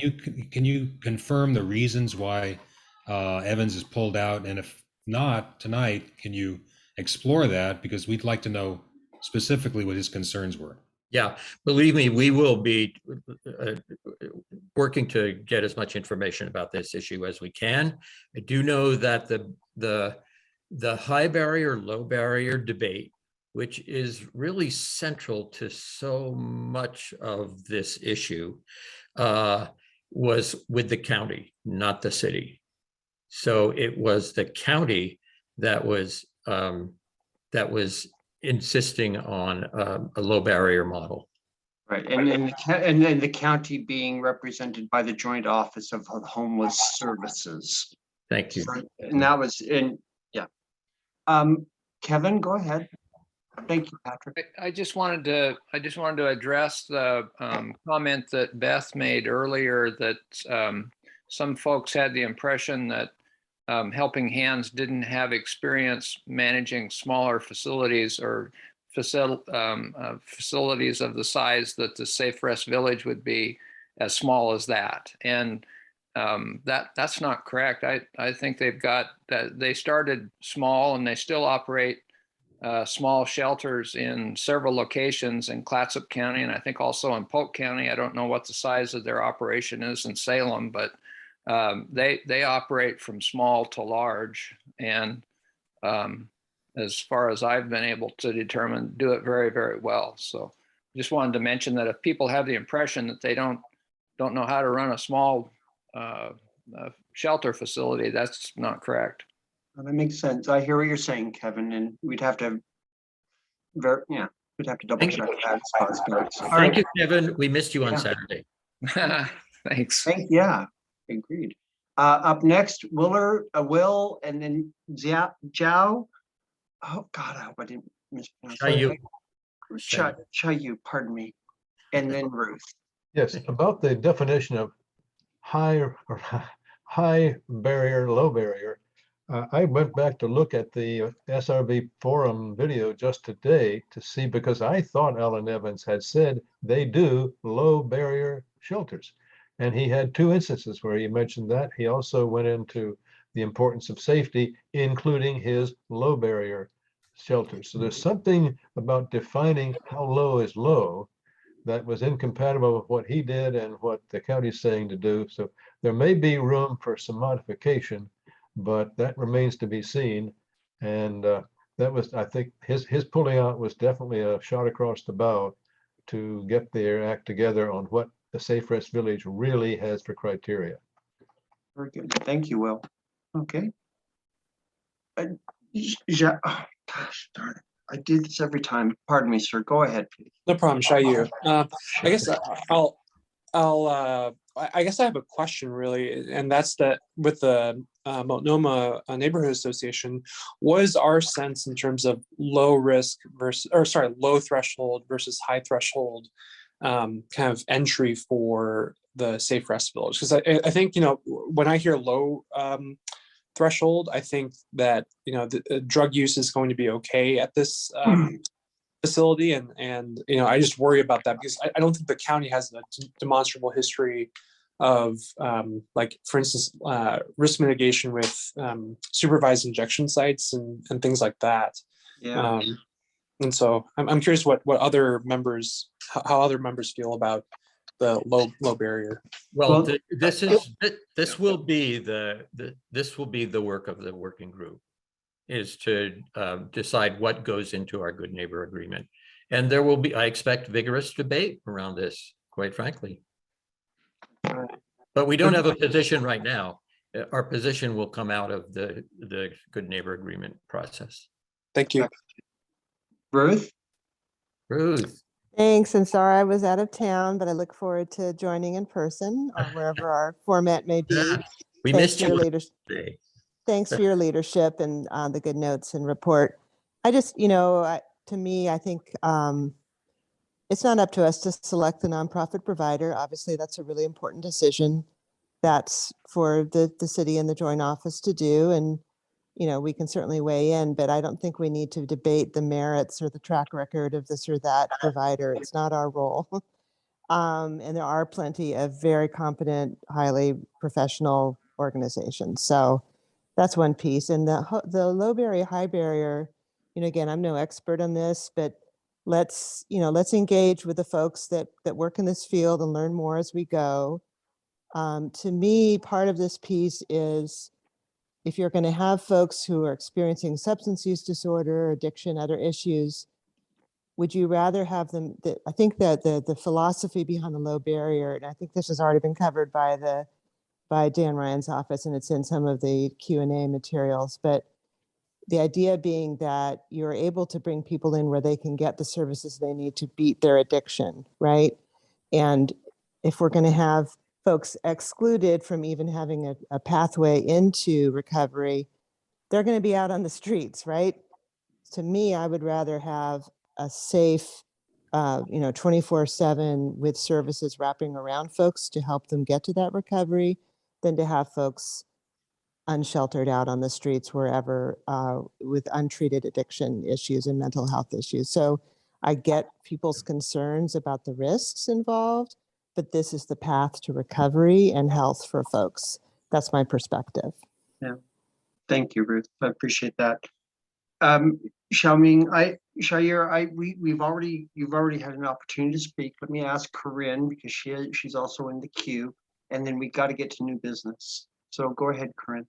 you confirm the reasons why Evans is pulled out, and if not tonight, can you explore that, because we'd like to know specifically what his concerns were. Yeah, believe me, we will be working to get as much information about this issue as we can. I do know that the high barrier, low barrier debate, which is really central to so much of this issue, was with the county, not the city. So it was the county that was insisting on a low barrier model. Right, and then the county being represented by the Joint Office of Homeless Services. Thank you. And that was yeah. Kevin, go ahead. Thank you, Patrick. I just wanted to address the comment that Beth made earlier that some folks had the impression that Helping Hands didn't have experience managing smaller facilities or facilities of the size that the Safe Rest Village would be, as small as that. And that's not correct. I think they've got that. They started small and they still operate small shelters in several locations in Clatsop County, and I think also in Polk County. I don't know what the size of their operation is in Salem, but they operate from small to large, and as far as I've been able to determine, do it very, very well. So just wanted to mention that if people have the impression that they don't know how to run a small shelter facility, that's not correct. That makes sense. I hear what you're saying, Kevin, and we'd have to double check that. Thank you, Kevin. We missed you on Saturday. Thanks. Yeah, agreed. Up next, Will, and then Zhao. Oh God, I hope I didn't mispronounce. Chayu, pardon me. And then Ruth. Yes, about the definition of high barrier, low barrier. I went back to look at the SRV forum video just today to see, because I thought Alan Evans had said they do low barrier shelters. And he had two instances where he mentioned that. He also went into the importance of safety, including his low barrier shelters. So there's something about defining how low is low that was incompatible with what he did and what the county's saying to do. So there may be room for some modification, but that remains to be seen. And that was, I think, his pulling out was definitely a shot across the bow to get their act together on what the Safe Rest Village really has for criteria. Very good. Thank you, Will. Okay. Oh, gosh darn it. I do this every time. Pardon me, sir. Go ahead, please. No problem, Chayu. I guess I guess I have a question really, and that's that with the Multnomah Neighborhood Association, what is our sense in terms of low threshold versus high threshold kind of entry for the Safe Rest Village? Because I think, when I hear low threshold, I think that, the drug use is going to be okay at this facility. And I just worry about that because I don't think the county has a demonstrable history of like, for instance, risk mitigation with supervised injection sites and things like that. Yeah. And so I'm curious what other members, how other members feel about the low barrier. Well, this will be the work of the working group. is to decide what goes into our good neighbor agreement. And there will be, I expect, vigorous debate around this, quite frankly. But we don't have a position right now. Our position will come out of the good neighbor agreement process. Thank you. Ruth? Ruth. Thanks, and sorry I was out of town, but I look forward to joining in person or wherever our format may be. We Thanks missed for your you leadership. today. Thanks for your leadership and the good notes and report. I just, to me, I think it's not up to us to select the nonprofit provider. Obviously, that's a really important decision. That's for the city and the joint office to do. And, we can certainly weigh in, but I don't think we need to debate the merits or the track record of this or that provider. It's not our role. And there are plenty of very competent, highly professional organizations. So that's one piece. And the low barrier, high barrier, again, I'm no expert on this, but let's engage with the folks that work in this field and learn more as we go. To me, part of this piece is if you're going to have folks who are experiencing substance use disorder, addiction, other issues, would you rather have them, I think that the philosophy behind the low barrier, and I think this has already been covered by Dan Ryan's office, and it's in some of the Q&A materials, but the idea being that you're able to bring people in where they can get the services they need to beat their addiction, right? And if we're going to have folks excluded from even having a pathway into recovery, they're going to be out on the streets, right? To me, I would rather have a safe, 24/7 with services wrapping around folks to help them get to that recovery than to have folks unsheltered out on the streets wherever with untreated addiction issues and mental health issues. So I get people's concerns about the risks involved, but this is the path to recovery and health for folks. That's my perspective. Yeah. Thank you, Ruth. I appreciate that. Xiaoming, you've already had an opportunity to speak. Let me ask Corinne because she's also in the queue, and then we got to get to new business. So go ahead, Corinne.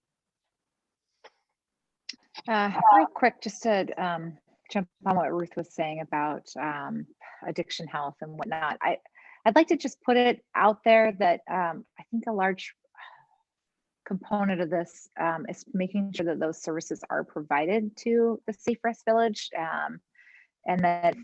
Real quick, just to jump on what Ruth was saying about addiction health and whatnot. I'd like to just put it out there that I think a large component of this is making sure that those services are provided to the Safe Rest Village, and that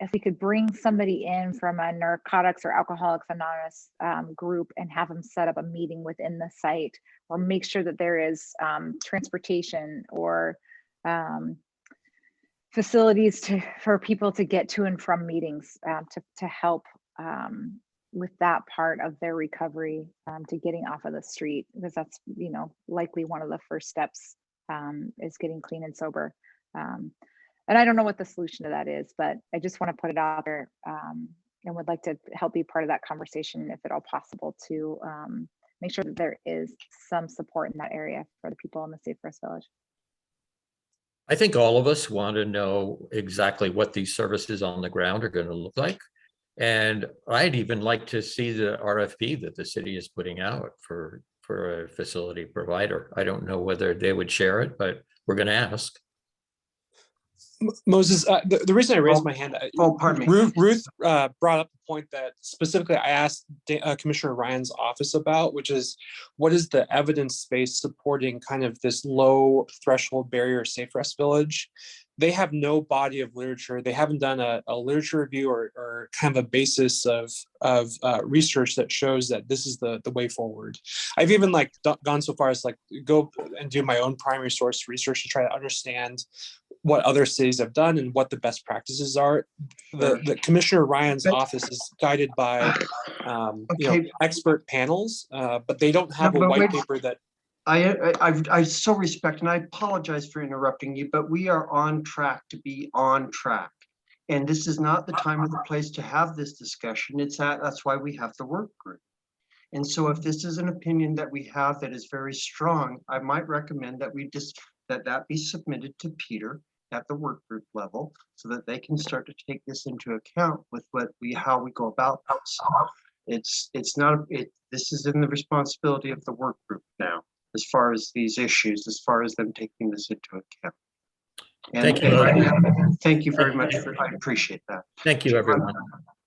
if we could bring somebody in from a Narcotics or Alcoholics Anonymous group and have them set up a meeting within the site, or make sure that there is transportation or facilities for people to get to and from meetings to help with that part of their recovery to getting off of the street, because that's likely one of the first steps is getting clean and sober. And I don't know what the solution to that is, but I just want to put it out there and would like to help be part of that conversation if at all possible to make sure that there is some support in that area for the people in the Safe Rest Village. I think all of us want to know exactly what these services on the ground are going to look like. And I'd even like to see the RFP that the city is putting out for a facility provider. I don't know whether they would share it, but we're going to ask. Moses, the reason I raised my hand, pardon me. Ruth brought up the point that specifically I asked Commissioner Ryan's office about, which is what is the evidence base supporting kind of this low threshold barrier Safe Rest Village? They have no body of literature. They haven't done a literature review or kind of a basis of research that shows that this is the way forward. I've even gone so far as go and do my own primary source research to try to understand what other cities have done and what the best practices are. The Commissioner Ryan's office is guided by expert panels, but they don't have a white paper that. I so respect, and I apologize for interrupting you, but we are on track to be on track. And this is not the time or the place to have this discussion. That's why we have the work group. And so if this is an opinion that we have that is very strong, I might recommend that that be submitted to Peter at the work group level so that they can start to take this into account with how we go about this. This is in the responsibility of the work group now. as far as these issues, as far as them taking this into account. Thank you. Thank you very much I appreciate that. Thank you, everyone.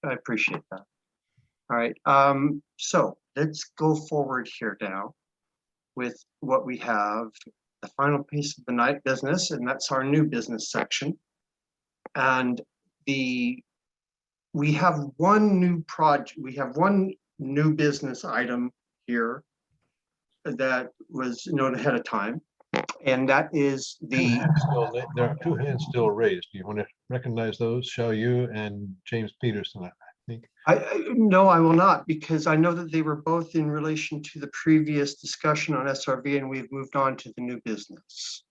I appreciate that. All right, so let's go forward here now with what we have, the final piece of the night business, and that's our new business section. And we have one new project, we have one new business item here that was known ahead of time, and that is the There are two hands still raised. Do you want to recognize those? Xiao Yu and James Peterson, I think. No, I will not, because I know that they were both in relation to the previous discussion on SRV, and we've moved on to the new business.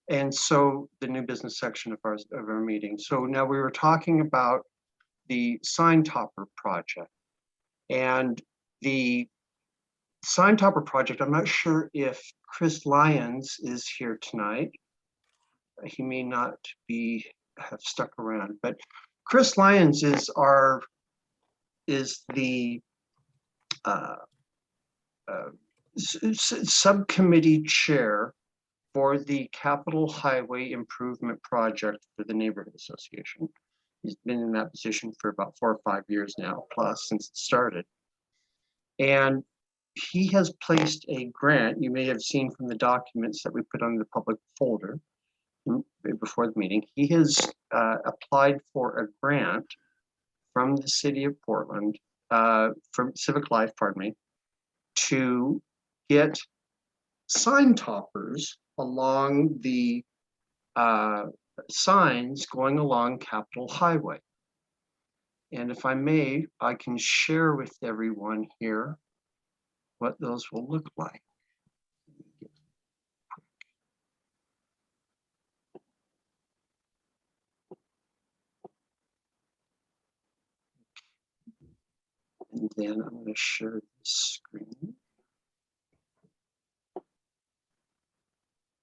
And so the new business section of our meeting. So now we were talking about the sign topper project, and the sign topper project. I'm not sure if Chris Lyons is here tonight. He may not have stuck around, but Chris Lyons is the subcommittee chair for the Capital Highway Improvement Project for the Neighborhood Association. He's been in that position for about 4 or 5 years now, plus, since it started. And he has placed a grant, you may have seen from the documents that we put on the public folder before the meeting. He has applied for a grant from the city of Portland, from Civic Life, pardon me, to get sign toppers along the signs going along Capitol Highway. And if I may, I can share with everyone here what those will look like. And then I'm going to share the screen.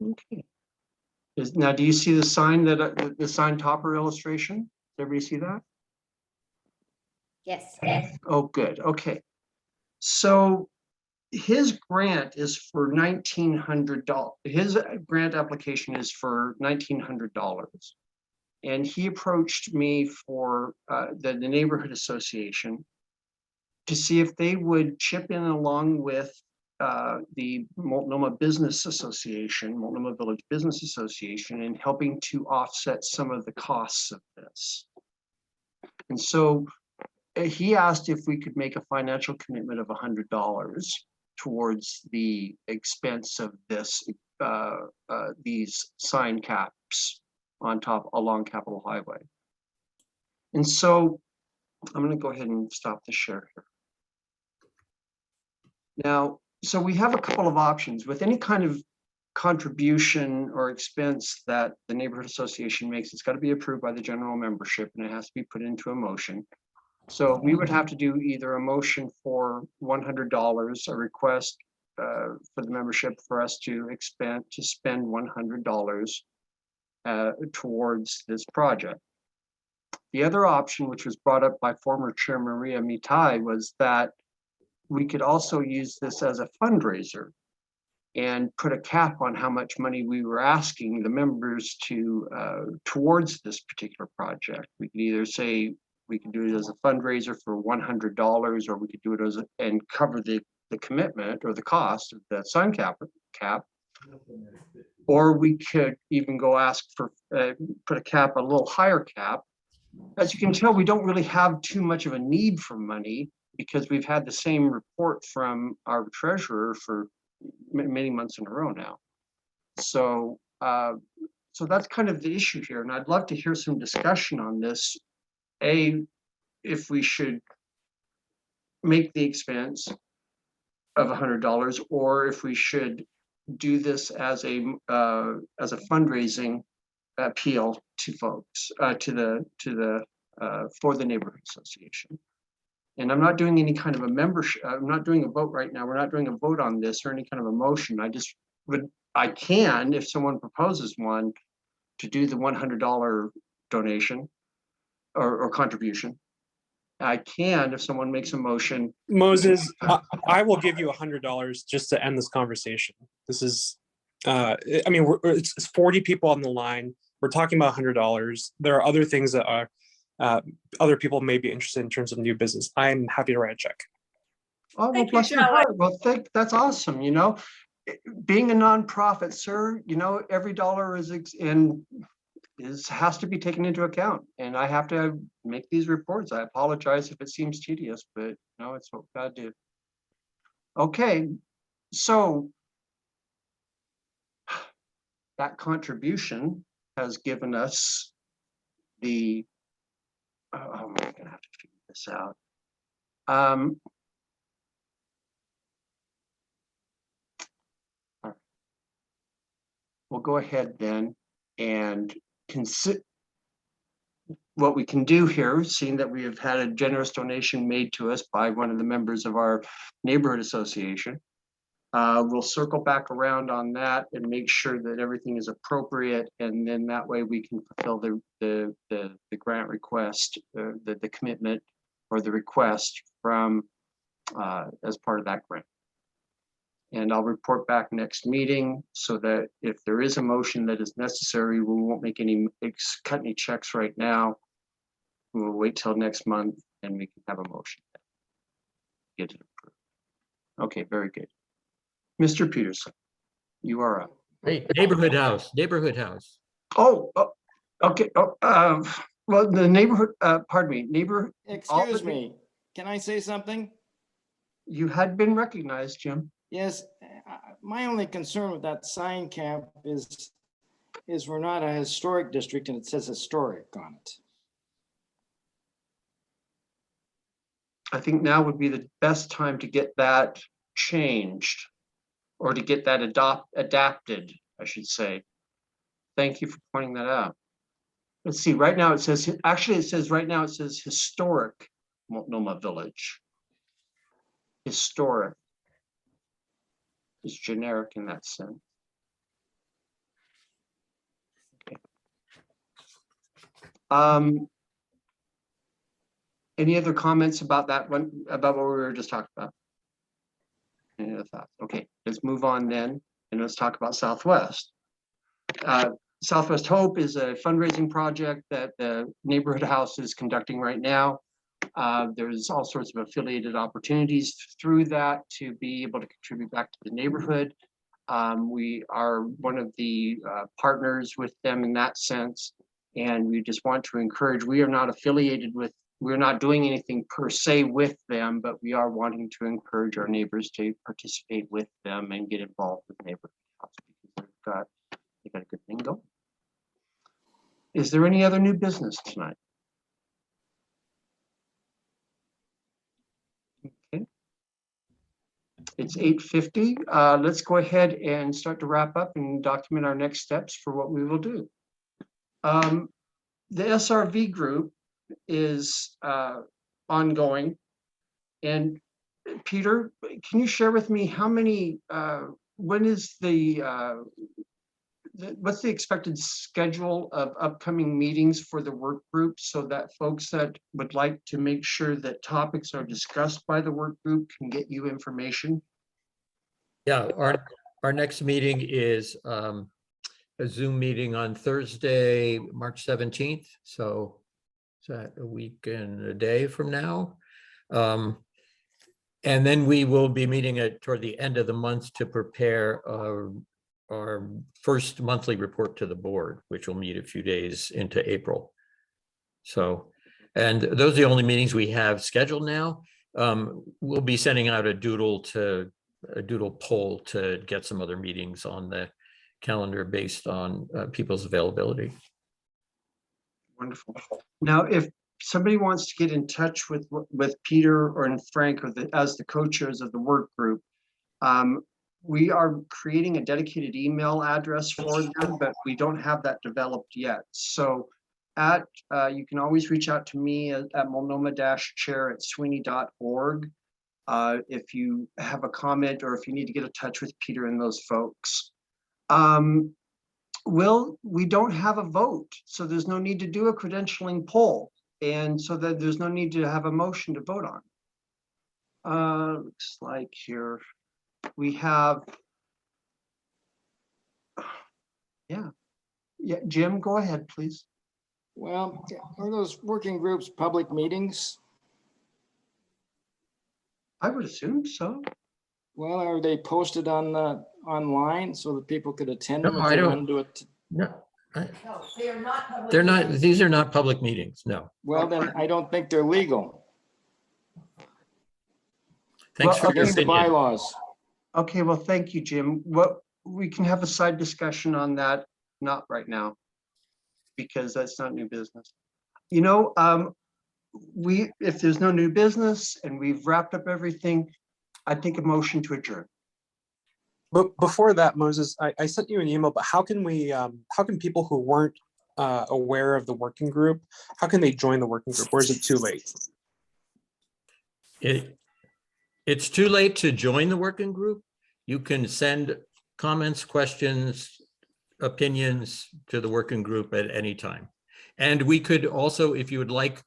Okay. Now, do you see the sign that the sign topper illustration? Does everybody see that? Yes. Oh, good. Okay. So his grant is for $1,900. His grant application is for $1,900. And he approached me for the neighborhood association to see if they would chip in along with the Multnomah Business Association, Multnomah Village Business Association, in helping to offset some of the costs of this. And so he asked if we could make a financial commitment of $100 towards the expense of this, these sign caps on top along Capitol Highway. And so I'm going to go ahead and stop the share here. Now, so we have a couple of options with any kind of contribution or expense that the neighborhood association makes. It's got to be approved by the general membership, and it has to be put into a motion. So we would have to do either a motion for $100, a request for the membership for us to spend $100 towards this project. The other option, which was brought up by former Chair Maria Mitai, was that we could also use this as a fundraiser and put a cap on how much money we were asking the members to towards this particular project. We could either say we could do it as a fundraiser for $100, or we could do it as and cover the commitment or the cost of the sign cap, or we could even go ask for put a cap, a little higher cap. As you can tell, we don't really have too much of a need for money, because we've had the same report from our treasurer for many months in a row now. So, so that's kind of the issue here. And I'd love to hear some discussion on this. If we should make the expense of $100, or if we should do this as a fundraising appeal to folks, for the neighborhood association. And I'm not doing any kind of a membership. I'm not doing a vote right now. We're not doing a vote on this or any kind of a motion. I can, if someone proposes one, to do the $100 donation or contribution. I can if someone makes a motion. Moses, I will give you $100 just to end this conversation. This is, I mean, it's 40 people on the line. We're talking about $100. There are other things that are, other people may be interested in terms of new business. I'm happy to write a check. Oh, well, Thank you, bless your Shelley. heart. Well, that's awesome. You know, being a nonprofit, sir, you know, every dollar has to be taken into account, and I have to make these reports. I apologize if it seems tedious, but no, it's what we gotta do. Okay, so that contribution has given us the, oh, I'm gonna have to figure this out. We'll go ahead then and consider what we can do here, seeing that we have had a generous donation made to us by one of the members of our neighborhood association. We'll circle back around on that and make sure that everything is appropriate, and then that way we can fulfill the grant request, the commitment or the request from as part of that grant. And I'll report back next meeting so that if there is a motion that is necessary, we won't make cut any checks right now. We'll wait till next month and we can have a motion. Get it approved. Okay, very good. Mr. Peterson, you are up. Hey, neighborhood house. Oh, okay. Well, the neighborhood, pardon me, neighbor. Excuse me, can I say something? You had been recognized, Jim. Yes, my only concern with that sign camp is we're not a historic district and it says historic on it. I think now would be the best time to get that changed or to get that adapted, I should say. Thank you for pointing that out. Let's see, right now it says, actually it says right now it says historic Multnomah Village. Historic. Is generic in that sense. Okay. Any other comments about that one, about what we were just talking about? Any other thoughts? Okay, let's move on then, and let's talk about Southwest. Southwest Hope is a fundraising project that the neighborhood house is conducting right now. There's all sorts of affiliated opportunities through that to be able to contribute back to the neighborhood. We are one of the partners with them in that sense, and we just want to encourage, we are not affiliated with, we're not doing anything per se with them, but we are wanting to encourage our neighbors to participate with them and get involved with neighborhood house because they've got a good thing going. Is there any other new business tonight? It's 8:50. Let's go ahead and start to wrap up and document our next steps for what we will do. The SRV group is ongoing. And Peter, can you share with me how many, when is what's the expected schedule of upcoming meetings for the work group so that folks that would like to make sure that topics are discussed by the work group can get you information? Yeah, our next meeting is a Zoom meeting on Thursday, March 17th. So is that a week and a day from now? And then we will be meeting toward the end of the month to prepare our first monthly report to the board, which will meet a few days into April. So, and those are the only meetings we have scheduled now. We'll be sending out a doodle poll to get some other meetings on the calendar based on people's availability. Wonderful. Now, if somebody wants to get in touch with Peter or Frank or as the co-chairs of the work group, we are creating a dedicated email address for them, but we don't have that developed yet. So you can always reach out to me at multnomah-chair@sweeney.org if you have a comment or if you need to get in touch with Peter and those folks. We don't have a vote, so there's no need to do a credentialing poll. And so that there's no need to have a motion to vote on. Looks like here we have. Yeah, Jim, go ahead, please. Well, are those working groups public meetings? I would assume so. Well, are they posted on the online so that people could attend them No, if I they don't- want to do it? No, No, they are not. public they're not, meetings. these are not public meetings, no. Well, then I don't think they're legal. Thanks for your Against the opinion. bylaws. Okay, well, thank you, Jim. What, we can have a side discussion on that, not right now, because that's not new business. You know, if there's no new business and we've wrapped up everything, I'd take a motion to adjourn. But before that, Moses, I sent you an email, but how can people who weren't aware of the working group, how can they join the working group, or is it too late? It's too late to join the working group. You can send comments, questions, opinions to the working group at any time. And we could also, if you would like,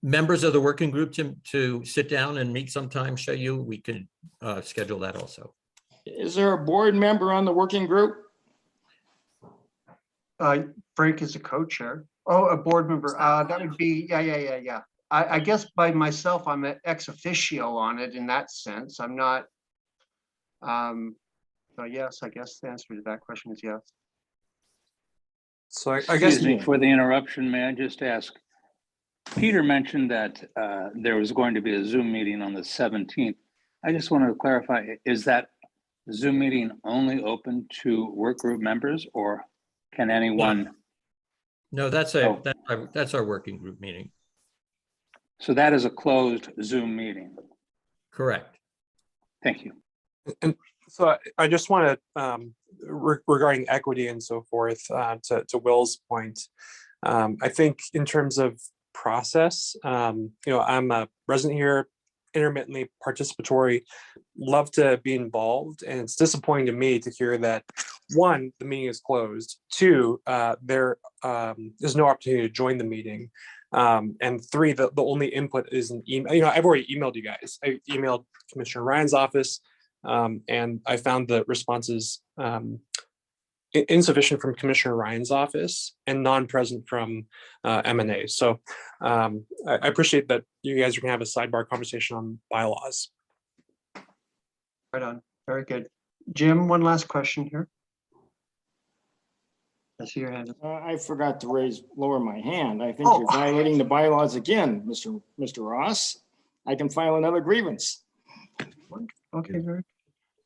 members of the working group to sit down and meet sometime, show you, we could schedule that also. Is there a board member on the working group? Frank is a co-chair. Oh, a board member. That would be, yeah. I guess by myself, I'm an ex officio on it in that sense. I'm not. So yes, I guess the answer to that question is yes. So I guess. Excuse me for the interruption. May I just ask? Peter mentioned that there was going to be a Zoom meeting on the 17th. I just wanted to clarify, is that Zoom meeting only open to work group members, or can anyone? No, that's our working group meeting. So that is a closed Zoom meeting. Correct. Thank you. And so I just want to, regarding equity and so forth, to Will's point, I think in terms of process, I'm a resident here, intermittently participatory, love to be involved. And it's disappointing to me to hear that, one, the meeting is closed, two, there is no opportunity to join the meeting. And three, the only input is an email. I've already emailed you guys. I emailed Commissioner Ryan's office, and I found the responses insufficient from Commissioner Ryan's office and non-present from M&A. So I appreciate that you guys are gonna have a sidebar conversation on bylaws. Right on. Very good. Jim, one last question here. I see your hand. I forgot to lower my hand. I think you're violating the bylaws again, Mr. Ross. I can file another grievance. Okay, very.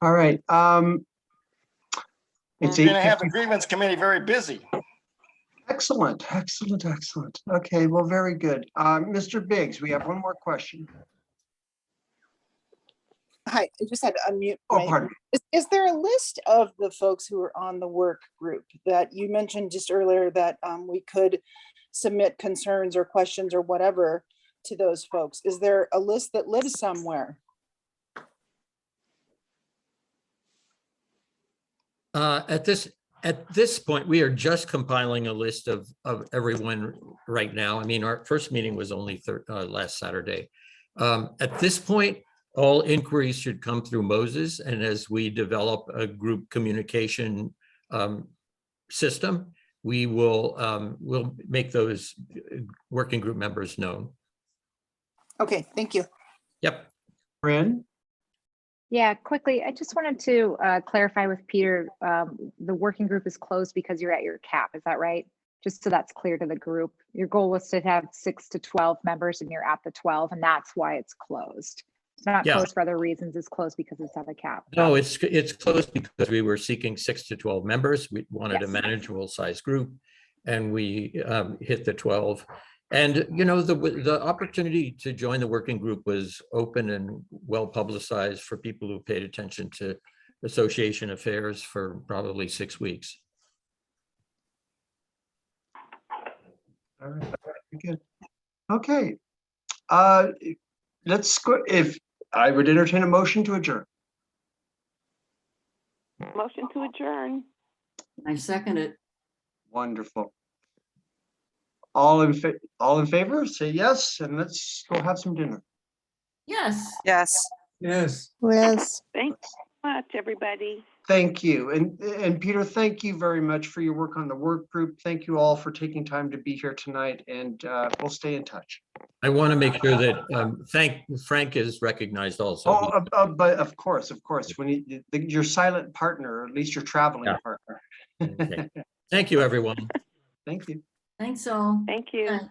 All right. We're going to have the grievance committee very busy. Excellent. Okay, well, very good. Mr. Biggs, we have one more question. Hi, I just had to unmute. Oh, pardon. Is there a list of the folks who are on the work group that you mentioned just earlier that we could submit concerns or questions or whatever to those folks? Is there a list that lives somewhere? At this point, we are just compiling a list of everyone right now. I mean, our first meeting was only last Saturday. At this point, all inquiries should come through Moses, and as we develop a group communication system, we'll make those working group members known. Okay, thank you. Yep. Bryn? Yeah, quickly, I just wanted to clarify with Peter, the working group is closed because you're at your cap, is that right? Just so that's clear to the group. Your goal was to have 6 to 12 members and you're at the 12, and that's why it's closed. It's not Yeah. closed for other reasons, it's closed because it's at a cap. No, it's closed because we were seeking 6 to 12 members. We wanted a Yes. manageable size group, and we hit the 12. And the opportunity to join the working group was open and well publicized for people who paid attention to association affairs for probably 6 weeks. All right, good. Okay. Let's go. If I would entertain a motion to adjourn. Motion to adjourn. I second it. Wonderful. all in favor, say yes, and let's go have some dinner. Yes. Yes. Yes. Yes. Thanks so much, everybody. Thank you. And Peter, thank you very much for your work on the work group. Thank you all for taking time to be here tonight, and we'll stay in touch. I want to make sure that Frank is recognized also. But of course, when your silent partner, or at least your traveling Yeah. partner. Okay. Thank you, everyone. Thank you. Thanks all. Thank you. Good night.